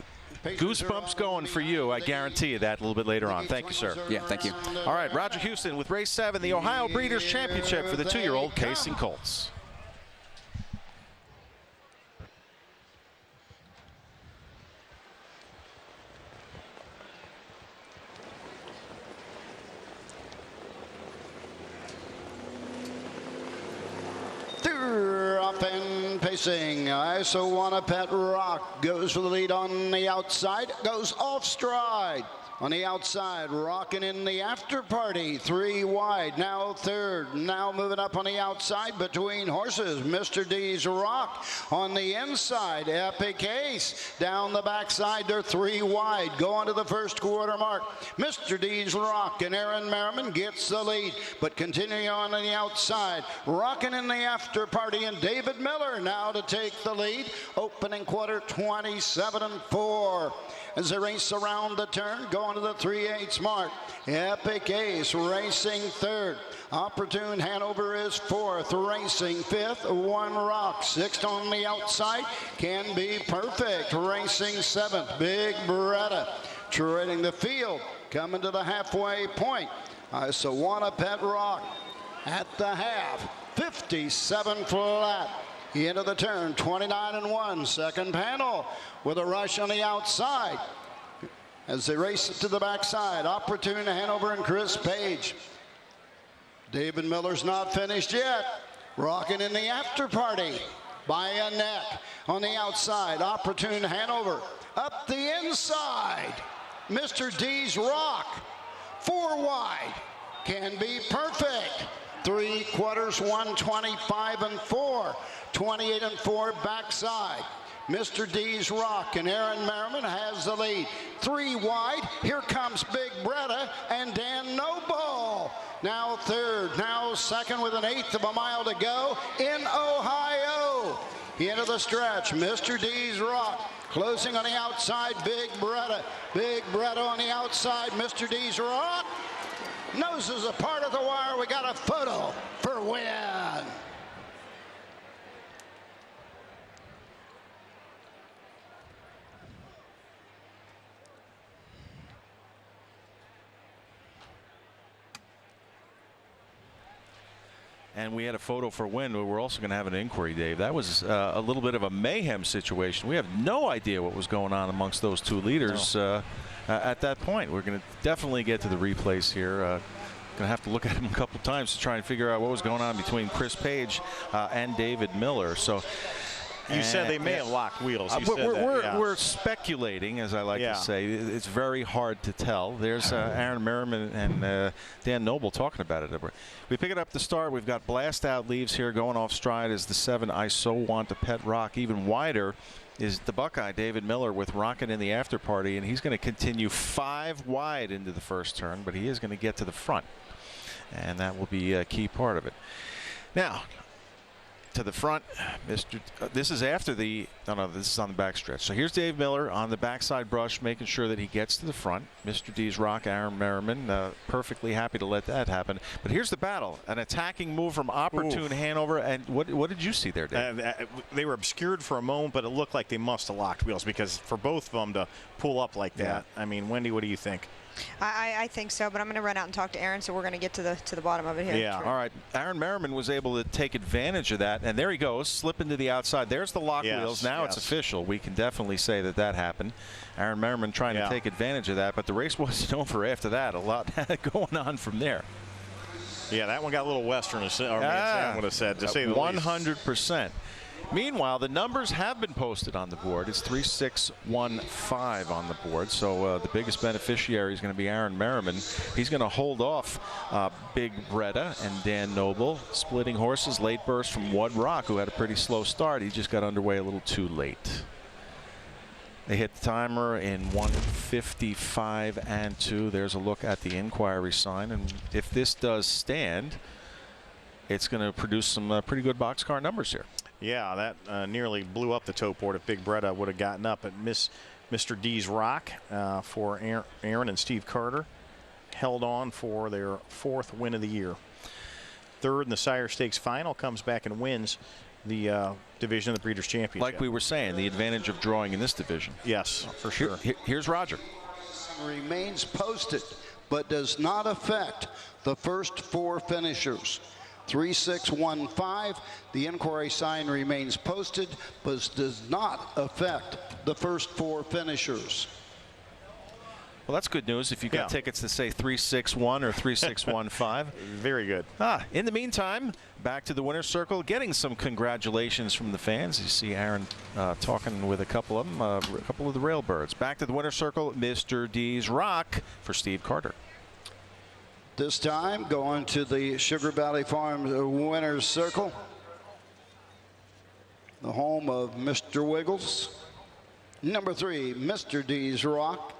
goosebumps going for you. I guarantee you that a little bit later on. Thank you, sir. Yeah, thank you. All right, Roger Houston with race 7, the Ohio Breeders' Championship for the 2-year-old Casing Colts. Up and pacing. I So Want a Pet Rock goes for the lead on the outside, goes off stride. On the outside, rocking in the after party, 3 wide, now third, now moving up on the outside between horses, Mr. D's Rock. On the inside, Epic Ace. Down the backside, they're 3 wide, going to the first quarter mark. Mr. D's Rock and Aaron Merriman gets the lead, but continuing on the outside, rocking in the after party, and David Miller now to take the lead. Opening quarter, 27-4. As they race around the turn, going to the 3/8 mark. Epic Ace racing third. Opportune Hanover is fourth, racing fifth. One Rock, sixth on the outside. Can Be Perfect racing seventh. Big Beretta treading the field, coming to the halfway point. So Want a Pet Rock at the half, 57 flat. Into the turn, 29-1, second panel with a rush on the outside. As they race to the backside, Opportune Hanover and Chris Page. David Miller's not finished yet. Rocking in the after party by a neck. On the outside, Opportune Hanover. Up the inside, Mr. D's Rock. 4 wide, Can Be Perfect. 3 quarters, 125-4. 28-4 backside. Mr. D's Rock and Aaron Merriman has the lead. 3 wide. Here comes Big Beretta and Dan Noble. Now third, now second with an 1/8 of a mile to go in Ohio. Into the stretch, Mr. D's Rock. Closing on the outside, Big Beretta. Big Beretta on the outside, Mr. D's Rock. Noses a part of the wire. We got a photo for win. And we had a photo for win. We're also going to have an inquiry, Dave. That was a little bit of a mayhem situation. We have no idea what was going on amongst those 2 leaders at that point. We're going to definitely get to the replays here. Going to have to look at them a couple times to try and figure out what was going on between Chris Page and David Miller. So you said they may have locked wheels. We're speculating, as I like to say. It's very hard to tell. There's Aaron Merriman and Dan Noble talking about it. We pick it up to start. We've got Blast Out leaves here. Going off stride is the 7, I So Want a Pet Rock. Even wider is the Buckeye, David Miller, with Rockin' in the After Party, and he's going to continue 5 wide into the first turn, but he is going to get to the front, and that will be a key part of it. Now, to the front. This is after the, no, this is on the backstretch. So here's Dave Miller on the backside brush, making sure that he gets to the front. Mr. D's Rock, Aaron Merriman, perfectly happy to let that happen. But here's the battle. An attacking move from Opportune Hanover. And what did you see there, Dave? They were obscured for a moment, but it looked like they must have locked wheels, because for both of them to pull up like that, I mean, Wendy, what do you think? I think so, but I'm going to run out and talk to Aaron, so we're going to get to the bottom of it here. Yeah. All right. Aaron Merriman was able to take advantage of that, and there he goes, slipping to the outside. There's the lock wheels. Now it's official. We can definitely say that happened. Aaron Merriman trying to take advantage of that, but the race wasn't over after that. A lot going on from there. Yeah, that one got a little Western, or Sam would have said, to say the least. 100%. Meanwhile, the numbers have been posted on the board. It's 3-6-1-5 on the board. So the biggest beneficiary is going to be Aaron Merriman. He's going to hold off Big Bretta and Dan Noble, splitting horses. Late burst from Wad Rock, who had a pretty slow start. He just got underway a little too late. They hit the timer in 1:55.2. There's a look at the inquiry sign. And if this does stand, it's going to produce some pretty good boxcar numbers here. Yeah, that nearly blew up the toe port if Big Bretta would have gotten up. But Mr. D's Rock for Aaron and Steve Carter held on for their 4th win of the year. 3rd in the Sire Stakes final, comes back and wins the division of the Breeders' Championship. Like we were saying, the advantage of drawing in this division. Yes, for sure. Here's Roger. Remains posted, but does not affect the first 4 finishers. 3-6-1-5. The inquiry sign remains posted, but does not affect the first 4 finishers. Well, that's good news if you've got tickets that say 3-6-1 or 3-6-1-5. Very good. In the meantime, back to the winner's circle, getting some congratulations from the fans. You see Aaron talking with a couple of them, a couple of the Railbirds. Back to the winner's circle, Mr. D's Rock for Steve Carter. This time going to the Sugar Valley Farms winner's circle, the home of Mr. Wiggles. Number 3, Mr. D's Rock.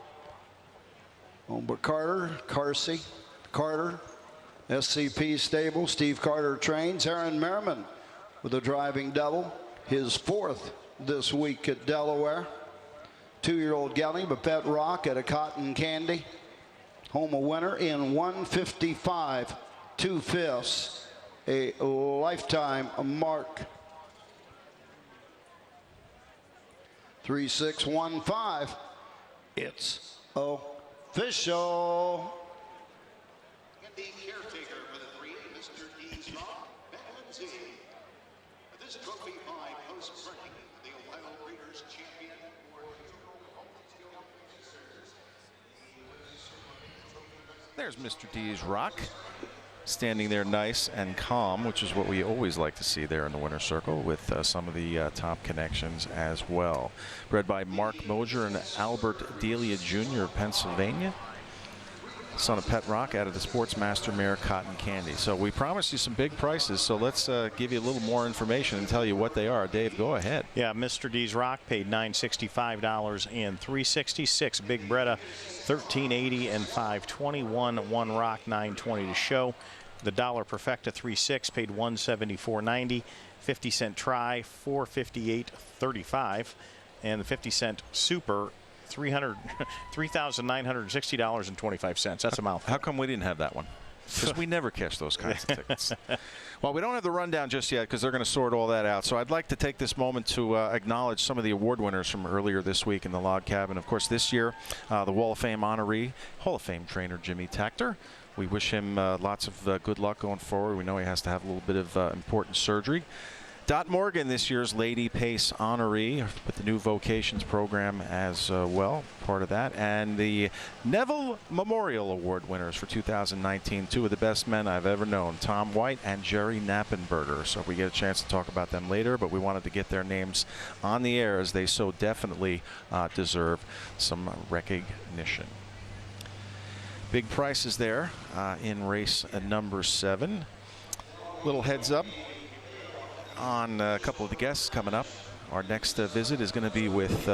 Over Carter, Carsey, Carter, SCP Stable, Steve Carter trains. Aaron Merriman with a driving double, his 4th this week at Delaware. 2-year-old gelding, Babette Rock at a Cotton Candy. Home a winner in 1:55 2/5, a lifetime mark. 3-6-1-5. It's official. The caretaker for the 3, Mr. D's Rock, Ben Lindsay. This trophy by post-printing, the Ohio Breeders' Champion for There's Mr. D's Rock, standing there nice and calm, which is what we always like to see there in the winner's circle, with some of the top connections as well. Bred by Mark Moser and Albert Delia Jr. of Pennsylvania. Son of Pet Rock out of the Sportsmaster mare Cotton Candy. So we promised you some big prices, so let's give you a little more information and tell you what they are. Dave, go ahead. Yeah, Mr. D's Rock paid $965 and $366. Big Bretta $1380 and $521. One Rock $920 to show. The Dollar Perfecta 3-6 paid $174.90. 50-cent Try $458.35, and the 50-cent Super $3,960.25. That's a mouthful. How come we didn't have that one? Because we never catch those kinds of tickets. Well, we don't have the rundown just yet because they're going to sort all that out. So I'd like to take this moment to acknowledge some of the award winners from earlier this week in the log cabin. Of course, this year, the Wall of Fame honoree, Hall of Fame trainer Jimmy Takter. We wish him lots of good luck going forward. We know he has to have a little bit of important surgery. Dot Morgan, this year's Lady Pace honoree with the new vocations program as well, part of that. And the Neville Memorial Award winners for 2019, 2 of the best men I've ever known, Tom White and Jerry Knappenberger. So we get a chance to talk about them later, but we wanted to get their names on the air as they so definitely deserve some recognition. Big prices there in race number 7. Little heads up on a couple of the guests coming up. Our next visit is going to be with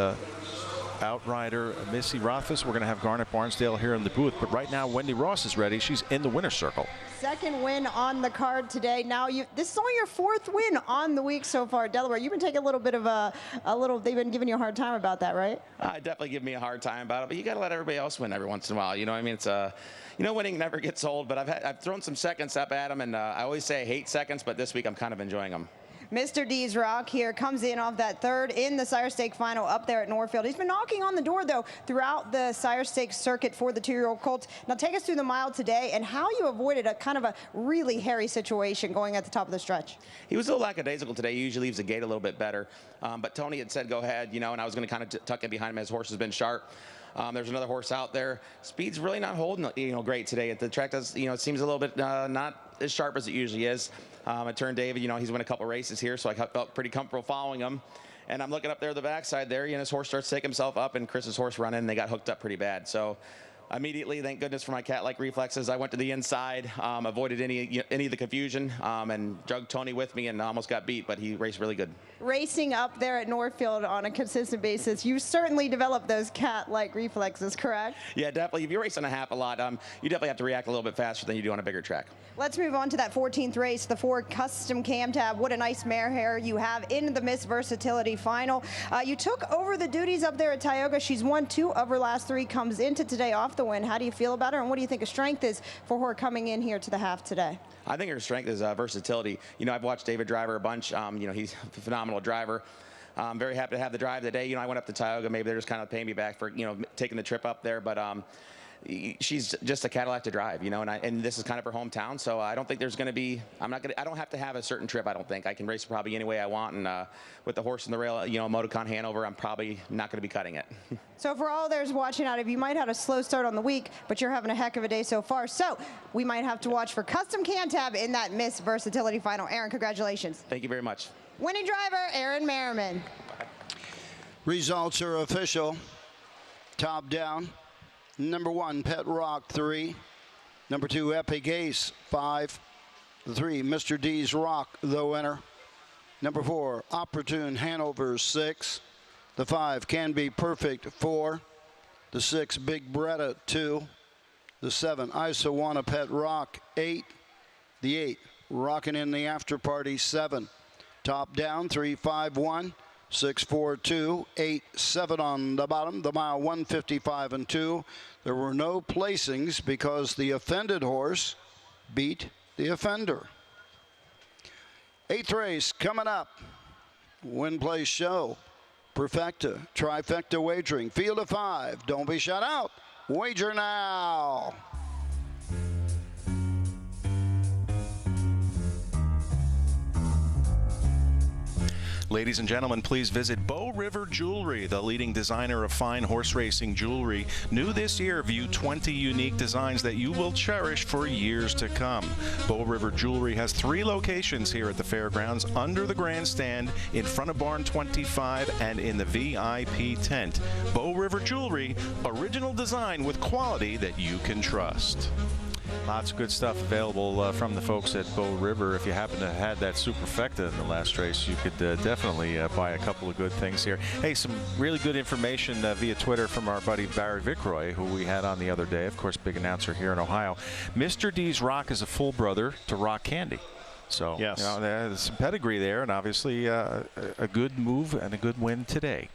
outrider Missy Rothfuss. We're going to have Garnet Barnsdale here in the booth, but right now Wendy Ross is ready. She's in the winner's circle. second win on the card today. Now, this is only your fourth win on the week so far, Delaware. You've been taking a little bit of they've been giving you a hard time about that, right? Definitely give me a hard time about it, but you got to let everybody else win every once in a while. You know what I mean? It's winning never gets old, but I've thrown some seconds up at them, and I always say I hate seconds, but this week I'm kind of enjoying them. Mr. D's Rock here comes in off that third in the Sire Stake final up there at Northfield. He's been knocking on the door, though, throughout the Sire Stake circuit for the 2-year-old colts. Now, take us through the mile today and how you avoided a kind of a really hairy situation going at the top of the stretch. He was a little lackadaisical today. He usually leaves the gate a little bit better, but Tony had said go ahead, and I was going to kind of tuck in behind him. His horse has been sharp. There's another horse out there. Speed's really not holding, great today. The track does, it seems a little bit not as sharp as it usually is. I turned David, he's won a couple races here, so I felt pretty comfortable following him. And I'm looking up there at the backside there, and his horse starts to take himself up, and Chris's horse run in, and they got hooked up pretty bad. So immediately, thank goodness for my cat-like reflexes, I went to the inside, avoided any of the confusion, and drugged Tony with me and almost got beat, but he raced really good. Racing up there at Northfield on a consistent basis, you certainly developed those cat-like reflexes, correct? Yeah, definitely. If you race on a half a lot, you definitely have to react a little bit faster than you do on a bigger track. Let's move on to that 14th race, the Ford Custom Cam Tab. What a nice mare hair you have in the Miss Versatility final. You took over the duties up there at Tioga. She's won 2 of her last 3, comes into today off the win. How do you feel about her, and what do you think her strength is for her coming in here to the half today? I think her strength is versatility. I've watched David drive her a bunch. He's a phenomenal driver. I'm very happy to have the drive today. I went up to Tioga. Maybe they're just kind of paying me back for, taking the trip up there. But she's just a Cadillac to drive, and this is kind of her hometown. So I don't think there's going to be, I don't have to have a certain trip, I don't think. I can race probably any way I want. And with the horse in the rail, Motocon Hanover, I'm probably not going to be cutting it. So for all those watching out, you might have a slow start on the week, but you're having a heck of a day so far. So we might have to watch for Custom Cam Tab in that Miss Versatility final. Aaron, congratulations. Thank you very much. Winning driver, Aaron Merriman. Results are official. Top down. Number 1, Pet Rock, 3. Number 2, Epic Ace, 5. The 3, Mr. D's Rock, the winner. Number 4, Opportune Hanover, 6. The 5, Can Be Perfect, 4. The 6, Big Beretta, 2. The 7, Isowana Pet Rock, 8. The 8, Rockin' in the After Party, 7. Top down, 3, 5, 1. 6, 4, 2, 8, 7 on the bottom. The mile 155 and 2. There were no placings because the offended horse beat the offender. 8th race coming up. Win Place Show. Perfecta. Trifecta wagering. Field of 5. Don't be shut out. Wager now. Ladies and gentlemen, please visit Bow River Jewelry, the leading designer of fine horse racing jewelry. New this year, view 20 unique designs that you will cherish for years to come. Bow River Jewelry has 3 locations here at the fairgrounds, under the grandstand, in front of Barn 25, and in the VIP tent. Bow River Jewelry, original design with quality that you can trust. Lots of good stuff available from the folks at Bow River. If you happen to have had that Superfecta in the last race, you could definitely buy a couple of good things here. Hey, some really good information via Twitter from our buddy Barry Vickroy, who we had on the other day, of course, big announcer here in Ohio. Mr. D's Rock is a full brother to Rock Candy. So, yes, there's some pedigree there, and obviously a good move and a good win today.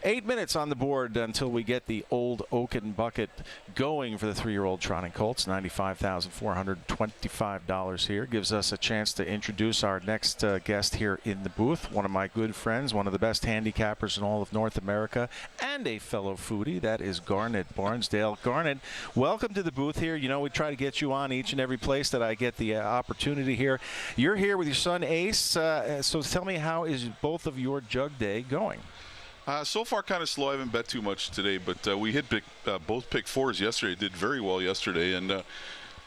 8 minutes on the board until we get the Old Oaken Bucket going for the 3-year-old trotting colts. $95,425 here. Gives us a chance to introduce our next guest here in the booth. One of my good friends, one of the best handicappers in all of North America, and a fellow foodie. That is Garnet Barnsdale. Garnet, welcome to the booth here. We try to get you on each and every place that I get the opportunity here. You're here with your son Ace. So tell me, how is both of your jug day going? So far, kind of slow. I haven't bet too much today, but we hit both pick 4s yesterday. Did very well yesterday, and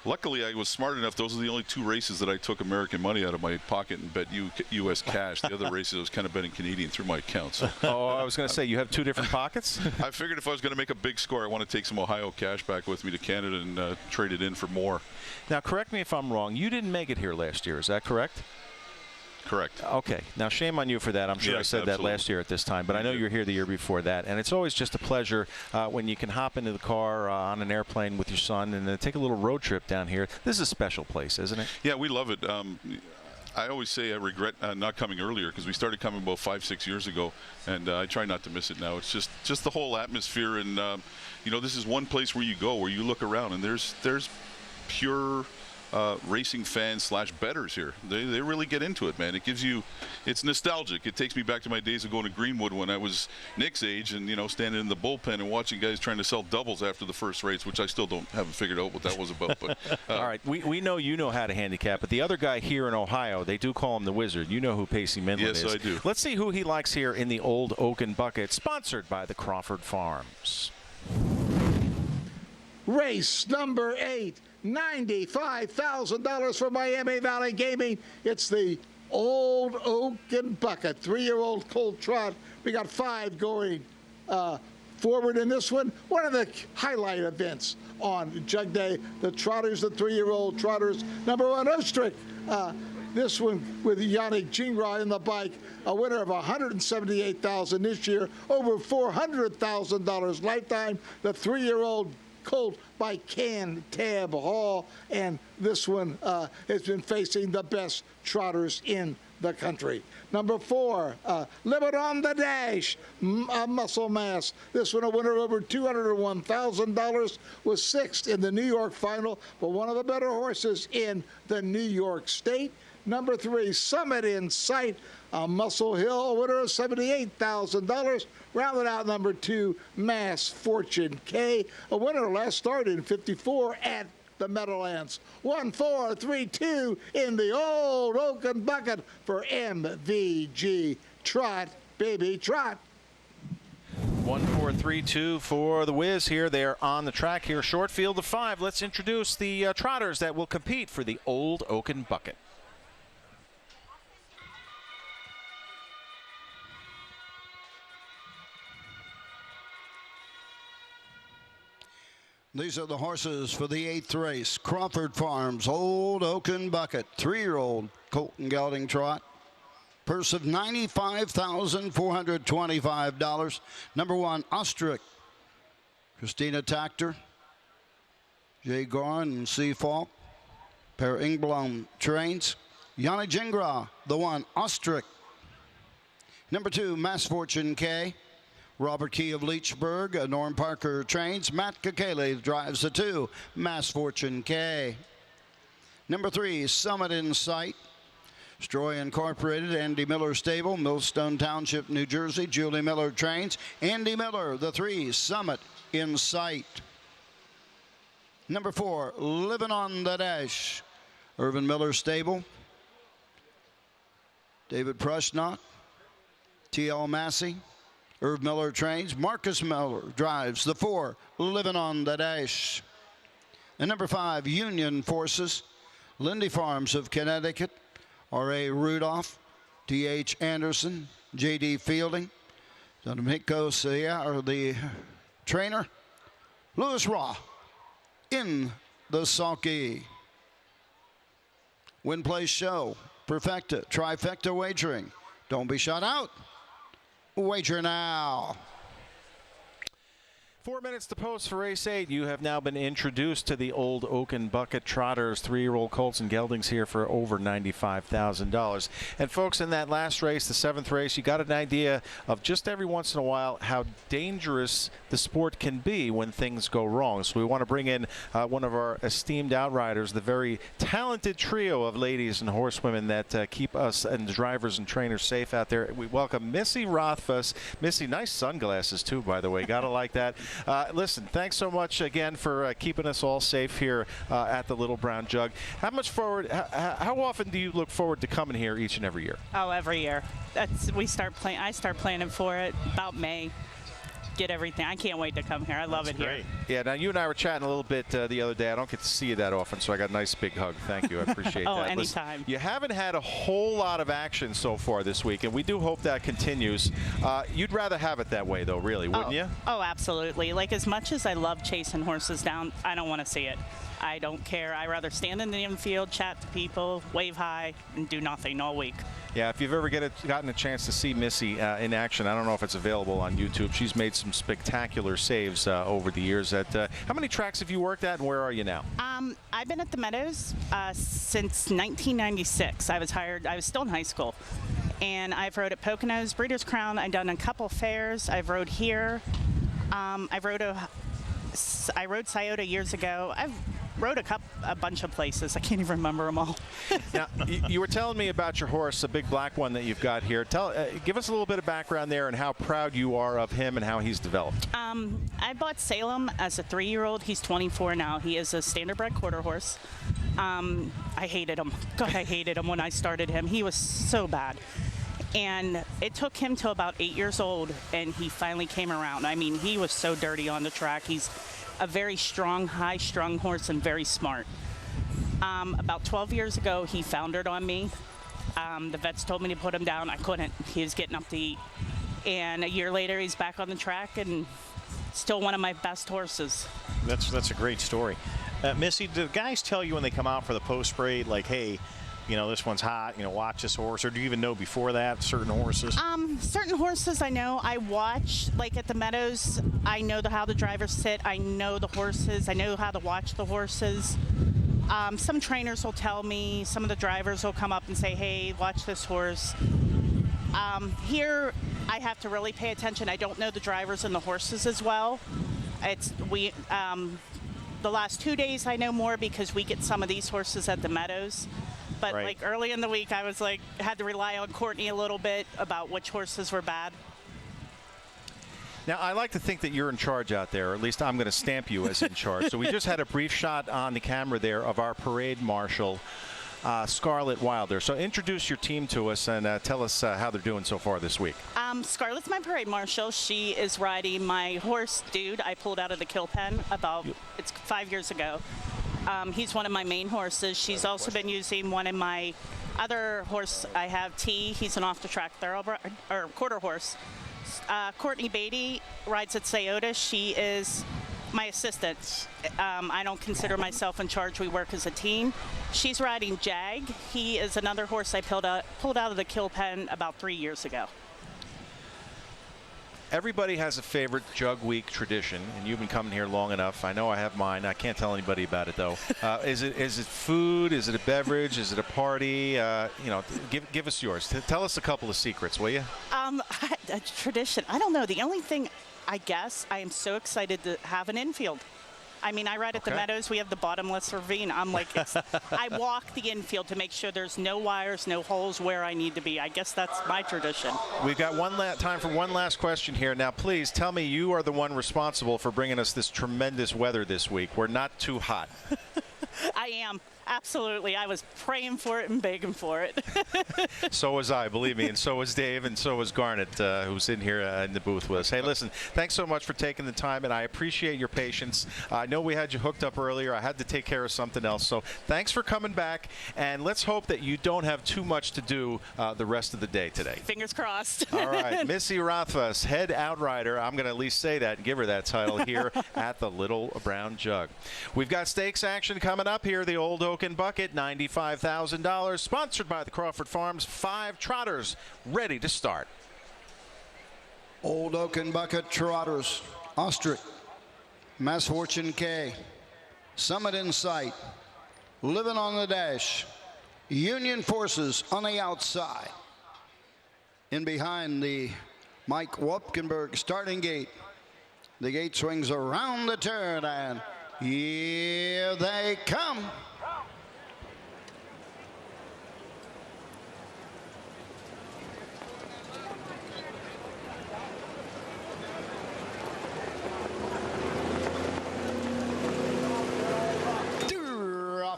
luckily I was smart enough. Those are the only 2 races that I took American money out of my pocket and bet U.S. cash. The other races I was kind of betting Canadian through my account. So. Oh, I was going to say, you have 2 different pockets? I figured if I was going to make a big score, I want to take some Ohio cash back with me to Canada and trade it in for more. Now, correct me if I'm wrong. You didn't make it here last year. Is that correct? Correct. Okay. Now, shame on you for that. I'm sure I Yes, said absolutely. that last year at this time, but I know you were here the year before that. And it's always just a pleasure when you can hop into the car on an airplane with your son and take a little road trip down here. This is a special place, isn't it? Yeah, we love it. I always say I regret not coming earlier because we started coming about 5-6 years ago, and I try not to miss it now. It's just the whole atmosphere, and this is one place where you go, where you look around, and there's pure racing fans / bettors here. They really get into it, man. It's nostalgic. It takes me back to my days of going to Greenwood when I was Nick's age, and standing in the bullpen and watching guys trying to sell doubles after the first race, which I still haven't figured out what that was about. But all right, we know you know how to handicap, but the other guy here in Ohio, they do call him the Wizard. You know who Pacey Midland is. Yes, I do. Let's see who he likes here in the Old Oaken Bucket, sponsored by the Crawford Farms. Race number 8, $95,000 for Miami Valley Gaming. It's the Old Oaken Bucket, 3-year-old colt trot. We got 5 going forward in this one. One of the highlight events on Jug Day, the trotters, the 3-year-old trotters. Number 1, Ostrich. This one with Yannick Gingras in the bike, a winner of $178,000 this year, over $400,000 lifetime. The 3-year-old colt by Cantab Hall, and this one has been facing the best trotters in the country. Number 4, Limit on the Dash, Muscle Mass. This one a winner of over $201,000, was 6th in the New York final, but one of the better horses in the New York State. Number 3, Summit in Sight, Muscle Hill, a winner of $78,000. Rounded out number 2, Mass Fortune K, a winner last started in '54 at the Meadowlands. 1, 4, 3, 2 in the Old Oaken Bucket for MVG. Trot, baby, trot. 1, 4, 3, 2 for the Wiz here. They're on the track here. Short field of 5. Let's introduce the trotters that will compete for the Old Oaken Bucket. These are the horses for the 8th race. Crawford Farms, Old Oaken Bucket, 3-year-old colt and gelding trot. Purse of $95,425. Number 1, Ostrich. Christina Tactor, Jay Gorin and C. Falk. Per Ingblom trains. Yannick Gingras, the 1, Ostrich. Number 2, Mass Fortune K. Robert Key of Leechburg, Norm Parker trains. Matt Kakele drives the 2, Mass Fortune K. Number 3, Summit in Sight. Stroy Incorporated, Andy Miller Stable, Millstone Township, New Jersey. Julie Miller trains. Andy Miller, the 3, Summit in Sight. Number 4, Living on the Dash. Irvin Miller Stable. David Prushnot, T.L. Massey. Irv Miller trains. Marcus Miller drives the 4, Living on the Dash. And number 5, Union Forces. Lindy Farms of Connecticut. R.A. Rudolph, T.H. Anderson, J.D. Fielding. Domenico Sierra, the trainer. Louis Raw in the sulky. Win, place, show. Perfecta, trifecta wagering. Don't be shut out. Wager now. 4 minutes to post for race 8. You have now been introduced to the Old Oaken Bucket trotters, 3-year-old colts and geldings here for over $95,000. And folks, in that last race, the 7th race, you got an idea of just every once in a while how dangerous the sport can be when things go wrong. So we want to bring in one of our esteemed outriders, the very talented trio of ladies and horsewomen that keep us and the drivers and trainers safe out there. We welcome Missy Rothfuss. Missy, nice sunglasses too, by the way. Gotta like that. Listen, thanks so much again for keeping us all safe here at the Little Brown Jug. How often do you look forward to coming here each and every year? Oh, every year. I start planning for it about May. Get everything. I can't wait to come here. I love it here. Yeah, now you and I were chatting a little bit the other day. I don't get to see you that often, so I got a nice big hug. Thank you. I appreciate that. Anytime. Listen, you haven't had a whole lot of action so far this week, and we do hope that continues. You'd rather have it that way, though, really, wouldn't you? Oh, absolutely. Like, as much as I love chasing horses down, I don't want to see it. I don't care. I rather stand in the infield, chat to people, wave high, and do nothing all week. Yeah, if you've ever gotten a chance to see Missy in action, I don't know if it's available on YouTube. She's made some spectacular saves over the years. How many tracks have you worked at, and where are you now? I've been at the Meadows since 1996. I was still in high school. And I've rode at Poconos, Breeders' Crown. I've done a couple fairs. I've rode here. I rode Scioto years ago. I've rode a bunch of places. I can't even remember them all. Now, you were telling me about your horse, a big black one that you've got here. Give us a little bit of background there and how proud you are of him and how he's developed. I bought Salem as a 3-year-old. He's 24 now. He is a standardbred quarter horse. I hated him. God, I hated him when I started him. He was so bad. And it took him till about 8 years old, and he finally came around. I mean, he was so dirty on the track. He's a very strong, high-strung horse and very smart. About 12 years ago, he foundered on me. The vets told me to put him down. I couldn't. He was getting up to eat. And a year later, he's back on the track and still one of my best horses. That's a great story. Missy, do guys tell you when they come out for the post parade, like, hey, you know, this one's hot, you know, watch this horse? Or do you even know before that certain horses? Certain horses I know. I watch, like at the Meadows, I know how the drivers sit. I know the horses. I know how to watch the horses. Some trainers will tell me. Some of the drivers will come up and say, hey, watch this horse. Here, I have to really pay attention. I don't know the drivers and the horses as well. The last 2 days I know more because we get some of these horses at the Meadows. But right. like early in the week, I was like, had to rely on Courtney a little bit about which horses were bad. Now, I like to think that you're in charge out there, or at least I'm going to stamp you as in charge. So we just had a brief shot on the camera there of our parade marshal, Scarlett Wilder. So introduce your team to us and tell us how they're doing so far this week. Scarlett's my parade marshal. She is riding my horse, Dude. I pulled out of the kill pen it's 5 years ago. He's one of my main horses. She's also been using one of my other horse. I have T. He's an off-the-track thoroughbred or quarter horse. Courtney Beatty rides at Scioto. She is my assistant. I don't consider myself in charge. We work as a team. She's riding Jag. He is another horse I pulled out of the kill pen about 3 years ago. Everybody has a favorite Jug Week tradition, and you've been coming here long enough. I know I have mine. I can't tell anybody about it, though. Is it food? Is it a beverage? Is it a party? Give us yours. Tell us a couple of secrets, will you? A tradition. I don't know. The only thing, I guess, I am so excited to have an infield. I mean, I ride at the Meadows. We have the bottomless ravine. I'm like, I walk the infield to make sure there's no wires, no holes where I need to be. I guess that's my tradition. We've got time for one last question here. Now, please tell me you are the one responsible for bringing us this tremendous weather this week. We're not too hot. I am. Absolutely. I was praying for it and begging for it. So was I, believe me, and so was Dave, and so was Garnet, who's in here in the booth with us. Hey, listen, thanks so much for taking the time, and I appreciate your patience. I know we had you hooked up earlier. I had to take care of something else, so thanks for coming back, and let's hope that you don't have too much to do the rest of the day today. Fingers crossed. All right, Missy Rothfuss, head outrider. I'm going to at least say that and give her that title here at the Little Brown Jug. We've got stakes action coming up here, the Old Oak and Bucket, $95,000, sponsored by the Crawford Farms. 5 trotters ready to start. Old Oak and Bucket trotters. Ostrich, Mass Fortune K, Summit in Sight, Living on the Dash, Union Forces on the outside. In behind the Mike Wopkenberg starting gate. The gate swings around the turn, and here they come.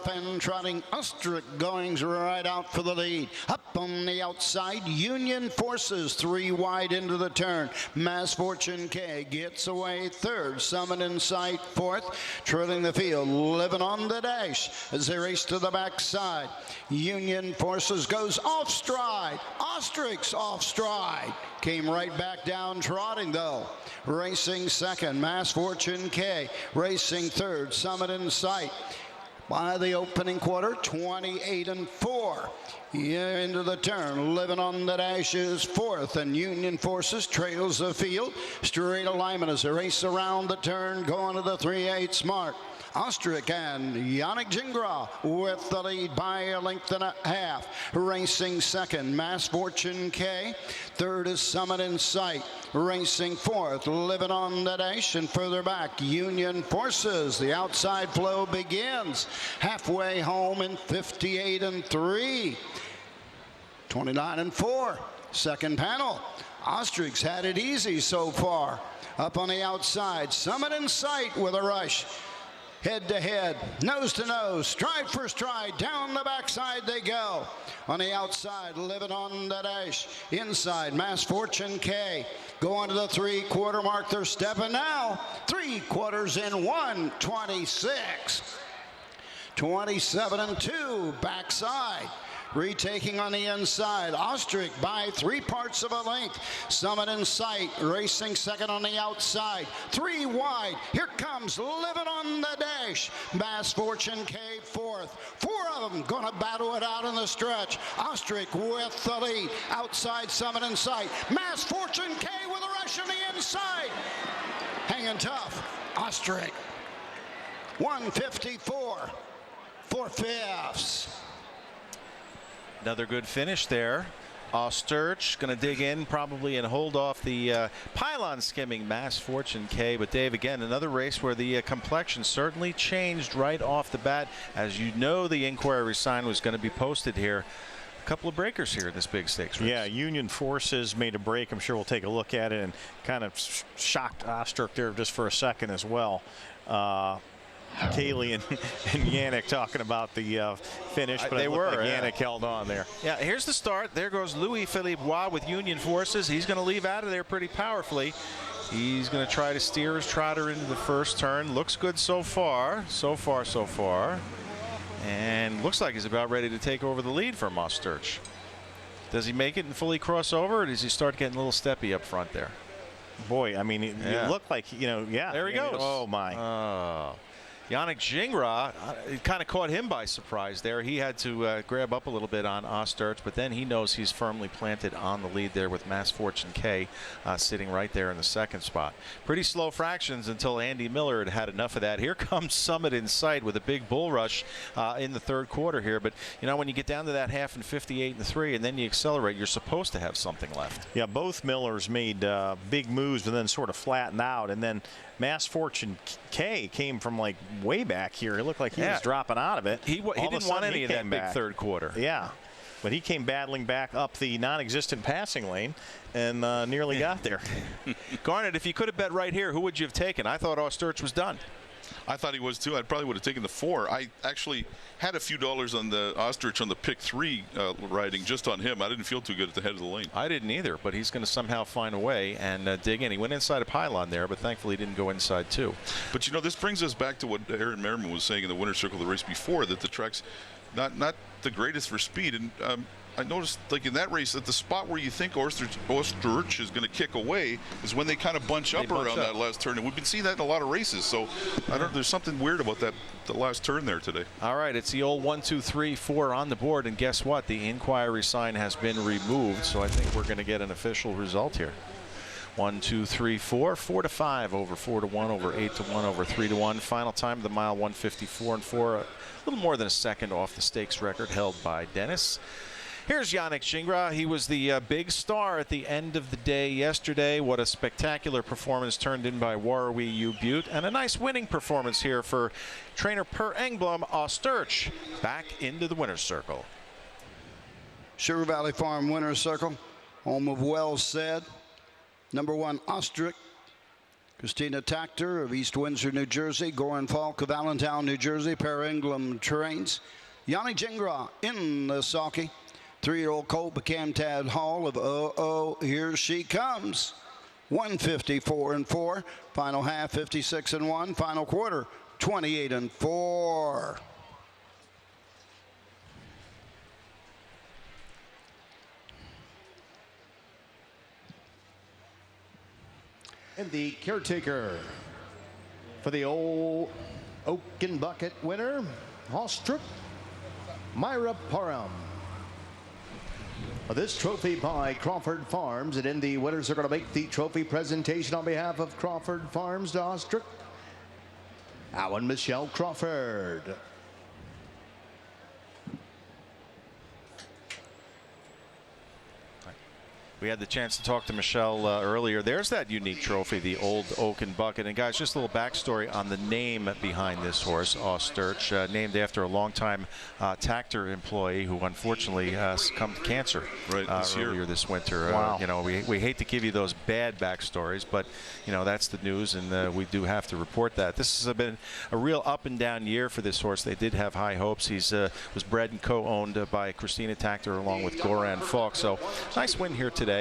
And trotting Ostrich goings right out for the lead. Up on the outside, Union Forces 3 wide into the turn. Mass Fortune K gets away third. Summit in Sight fourth. Trailing the field, Living on the Dash as they race to the backside. Union Forces goes off stride. Ostrich's off stride. Came right back down trotting though. Racing second, Mass Fortune K. Racing third, Summit in Sight. by the opening quarter, 28-4. Here into the turn, Living on the Dash is fourth, and Union Forces trails the field. Straight alignment as they race around the turn, going to the 3/8 mark. Ostrich and Yannick Gingras with the lead by a length and a half. Racing second, Mass Fortune K. Third is Summit in Sight. Racing fourth, Living on the Dash. And further back, Union Forces. The outside flow begins. Halfway home in 58-3. 29-4. Second panel. Ostrich's had it easy so far. Up on the outside, Summit in Sight with a rush. Head to head, nose to nose, stride for stride, down the backside they go. On the outside, Living on the Dash. Inside, Mass Fortune K. Going to the 3/4 mark, they're stepping now. 3 quarters in 1:26. 27-2, backside. Retaking on the inside, Ostrich by 3 parts of a length. Summit in Sight, racing second on the outside. 3 wide, here comes Living on the Dash. Mass Fortune K fourth. 4 of them gonna battle it out in the stretch. Ostrich with the lead. Outside, Summit in Sight. Mass Fortune K with a rush on the inside. Hanging tough, Ostrich. 154, 4/5. Another good finish there. Ostrich going to dig in probably and hold off the pylon skimming Mass Fortune K. But Dave, again, another race where the complexion certainly changed right off the bat. As you know, the inquiry sign was going to be posted here. A couple of breakers here in this big stakes race. Yeah, Union Forces made a break. I'm sure we'll take a look at it, and kind of shocked Ostrich there just for a second as well. Kaylee and Yannick talking about the finish, but they were. Like Yannick held on there. Yeah, here's the start. There goes Louis-Philippe Bois with Union Forces. He's going to leave out of there pretty powerfully. He's going to try to steer his trotter into the first turn. Looks good so far. So far. And looks like he's about ready to take over the lead from Ostrich. Does he make it and fully cross over, or does he start getting a little steppy up front there? Boy, I mean, it looked like, yeah. There he goes. Oh, my. Yannick Gingras, it kind of caught him by surprise there. He had to grab up a little bit on Ostrich, but then he knows he's firmly planted on the lead there with Mass Fortune K sitting right there in the second spot. Pretty slow fractions until Andy Miller had enough of that. Here comes Summit in Sight with a big bull rush in the third quarter here. But, when you get down to that half in 58-3 and then you accelerate, you're supposed to have something left. Yeah, both Millers made big moves and then sort of flattened out. And then Mass Fortune K came from like way back here. It looked like he was dropping out of it. He didn't want any of that big third quarter. Yeah, but he came battling back up the non-existent passing lane and nearly got there. Garnet, if you could have bet right here, who would you have taken? I thought Ostrich was done. I thought he was too. I probably would have taken the 4. I actually had a few dollars on the Ostrich on the pick 3 riding just on him. I didn't feel too good at the head of the lane. I didn't either, but he's going to somehow find a way and dig in. He went inside a pylon there, but thankfully he didn't go inside too. But this brings us back to what Aaron Merriman was saying in the winner's circle of the race before, that the track's not the greatest for speed. And I noticed, like in that race, that the spot where you think Ostrich is going to kick away is when they kind of bunch up around that last turn. And we've been seeing that in a lot of races. So there's something weird about the last turn there today. All right, it's the old 1, 2, 3, 4 on the board. And guess what? The inquiry sign has been removed. So I think we're going to get an official result here. 1, 2, 3, 4, 4-5 over 4-1 over 8-1 over 3-1. Final time of the mile 154-4. A little more than a second off the stakes record held by Dennis. Here's Yannick Gingras. He was the big star at the end of the day yesterday. What a spectacular performance turned in by Warrawee U Butte. And a nice winning performance here for trainer Per Engblom. Ostrich back into the winner's circle. Sugar Valley Farm winner's circle. Home of Wells Said. Number 1, Ostrich. Christina Tactor of East Windsor, New Jersey. Goran Falk of Allentown, New Jersey. Per Engblom trains. Yannick Gingras in the sulky. 3-year-old colt became Tad Hall of here she comes. 154-4. Final half 56-1. Final quarter 28-4. And the caretaker for the old Oak and Bucket winner, Ostrup, Myra Parham. This trophy by Crawford Farms, and in the winners are going to make the trophy presentation on behalf of Crawford Farms to Ostrup, Alan Michelle Crawford. We had the chance to talk to Michelle earlier. There's that unique trophy, the old Oaken Bucket. And guys, just a little backstory on the name behind this horse, Osterch, named after a longtime Tactor employee who unfortunately succumbed to cancer earlier this winter. Wow. You know, we hate to give you those bad backstories, but you know that's the news, and we do have to report that. This has been a real up and down year for this horse. They did have high hopes. He's was bred and co-owned by Christina Tactor along with Goran Falk. So nice win here today.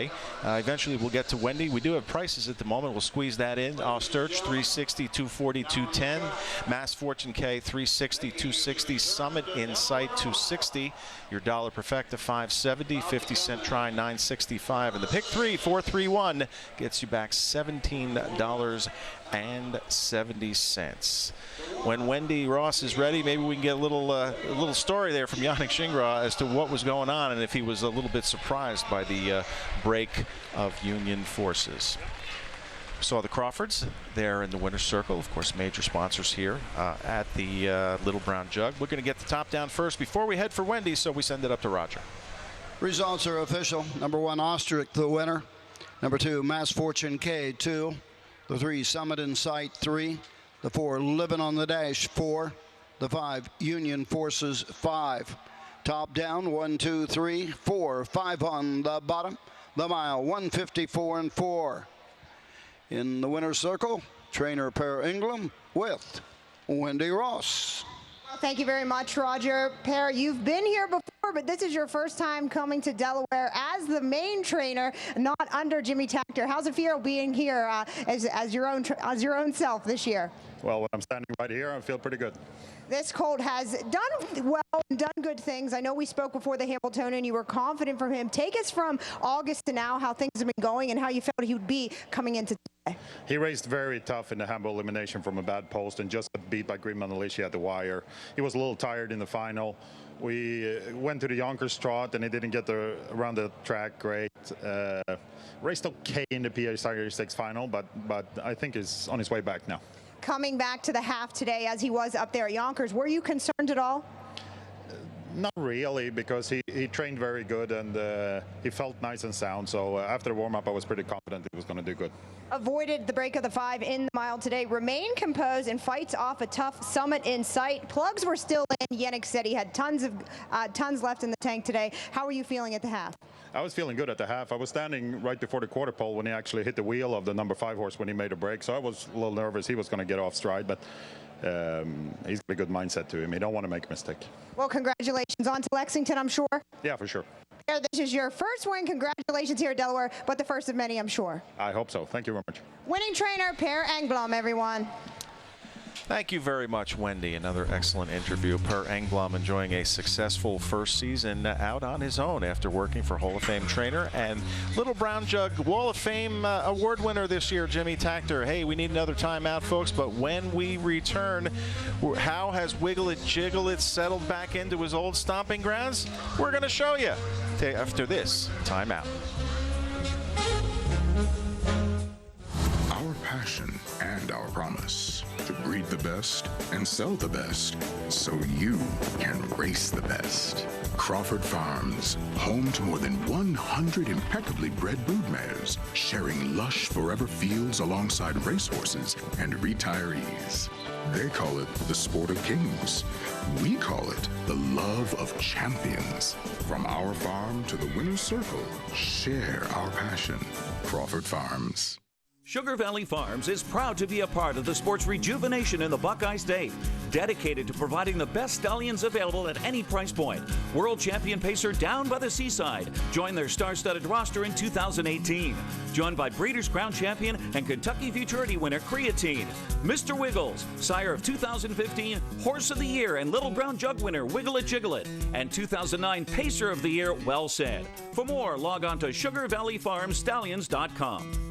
Eventually we'll get to Wendy. We do have prices at the moment. We'll squeeze that in. Osterch 360, 240, 210. Mass Fortune K 360, 260. Summit Insight 260. Your dollar perfecta 570. 50-cent try 965. And the pick 3 431 gets you back $17.70. When Wendy Ross is ready, maybe we can get a little story there from Yannick Gingras as to what was going on and if he was a little bit surprised by the break of Union forces. Saw the Crawfords there in the winner's circle, of course, major sponsors here at the Little Brown Jug. We're going to get the top down first before we head for Wendy, so we send it up to Roger. Results are official. Number 1, Ostrich, the winner. Number 2, Mass Fortune K, 2. The 3, Summit Insight, 3. The 4, Living on the Dash, 4. The 5, Union Forces, 5. Top down, 1, 2, 3, 4, 5 on the bottom. The mile, 154 and 4. In the winner's circle, trainer Per Engblom with Wendy Ross. Well, thank you very much, Roger. Per, you've been here before, but this is your first time coming to Delaware as the main trainer, not under Jimmy Tactor. How's it feel being here as your own self this year? Well, when I'm standing right here, I feel pretty good. This colt has done well and done good things. I know we spoke before the Hamiltonian. You were confident from him. Take us from August to now, how things have been going and how you felt he would be coming into today. He raced very tough in the Hambo elimination from a bad post and just got beat by Green Manalishi at the wire. He was a little tired in the final. We went to the Yonkers trot and he didn't get around the track great. Raced okay in the PA Series 6 final, but I think he's on his way back now. Coming back to the half today as he was up there at Yonkers, were you concerned at all? Not really, because he trained very good and he felt nice and sound. So after the warm-up, I was pretty confident he was going to do good. Avoided the break of the 5 in the mile today. Remained composed and fights off a tough Summit Insight. Plugs were still in. Yannick said he had tons left in the tank today. How are you feeling at the half? I was feeling good at the half. I was standing right before the quarter pole when he actually hit the wheel of the number 5 horse when he made a break. So I was a little nervous he was going to get off stride, but he's got a good mindset to him. He don't want to make a mistake. Well, congratulations on to Lexington, I'm sure. Yeah, for sure. This is your first win. Congratulations here at Delaware, but the first of many, I'm sure. I hope so. Thank you very much. Winning trainer, Per Engblom, everyone. Thank you very much, Wendy. Another excellent interview. Per Engblom enjoying a successful first season out on his own after working for Hall of Fame trainer and Little Brown Jug Wall of Fame award winner this year, Jimmy Tactor. Hey, we need another timeout, folks, but when we return, how has Wiggle It Jiggle It settled back into his old stomping grounds? We're going to show you after this timeout. Our passion and our promise to breed the best and sell the best so you can race the best. Crawford Farms, home to more than 100 impeccably bred broodmares, sharing lush forever fields alongside racehorses and retirees. They call it the sport of kings. We call it the love of champions. From our farm to the winner's circle, share our passion. Crawford Farms. Sugar Valley Farms is proud to be a part of the sports rejuvenation in the Buckeye State, dedicated to providing the best stallions available at any price point. World champion pacer Down by the Seaside joined their star-studded roster in 2018, joined by Breeders' Crown champion and Kentucky Futurity winner Creatine. Mr. Wiggles, sire of 2015 Horse of the Year and Little Brown Jug winner Wiggle It Jiggle It, and 2009 Pacer of the Year Well Said. For more, log on to SugarValleyFarmsStallions.com.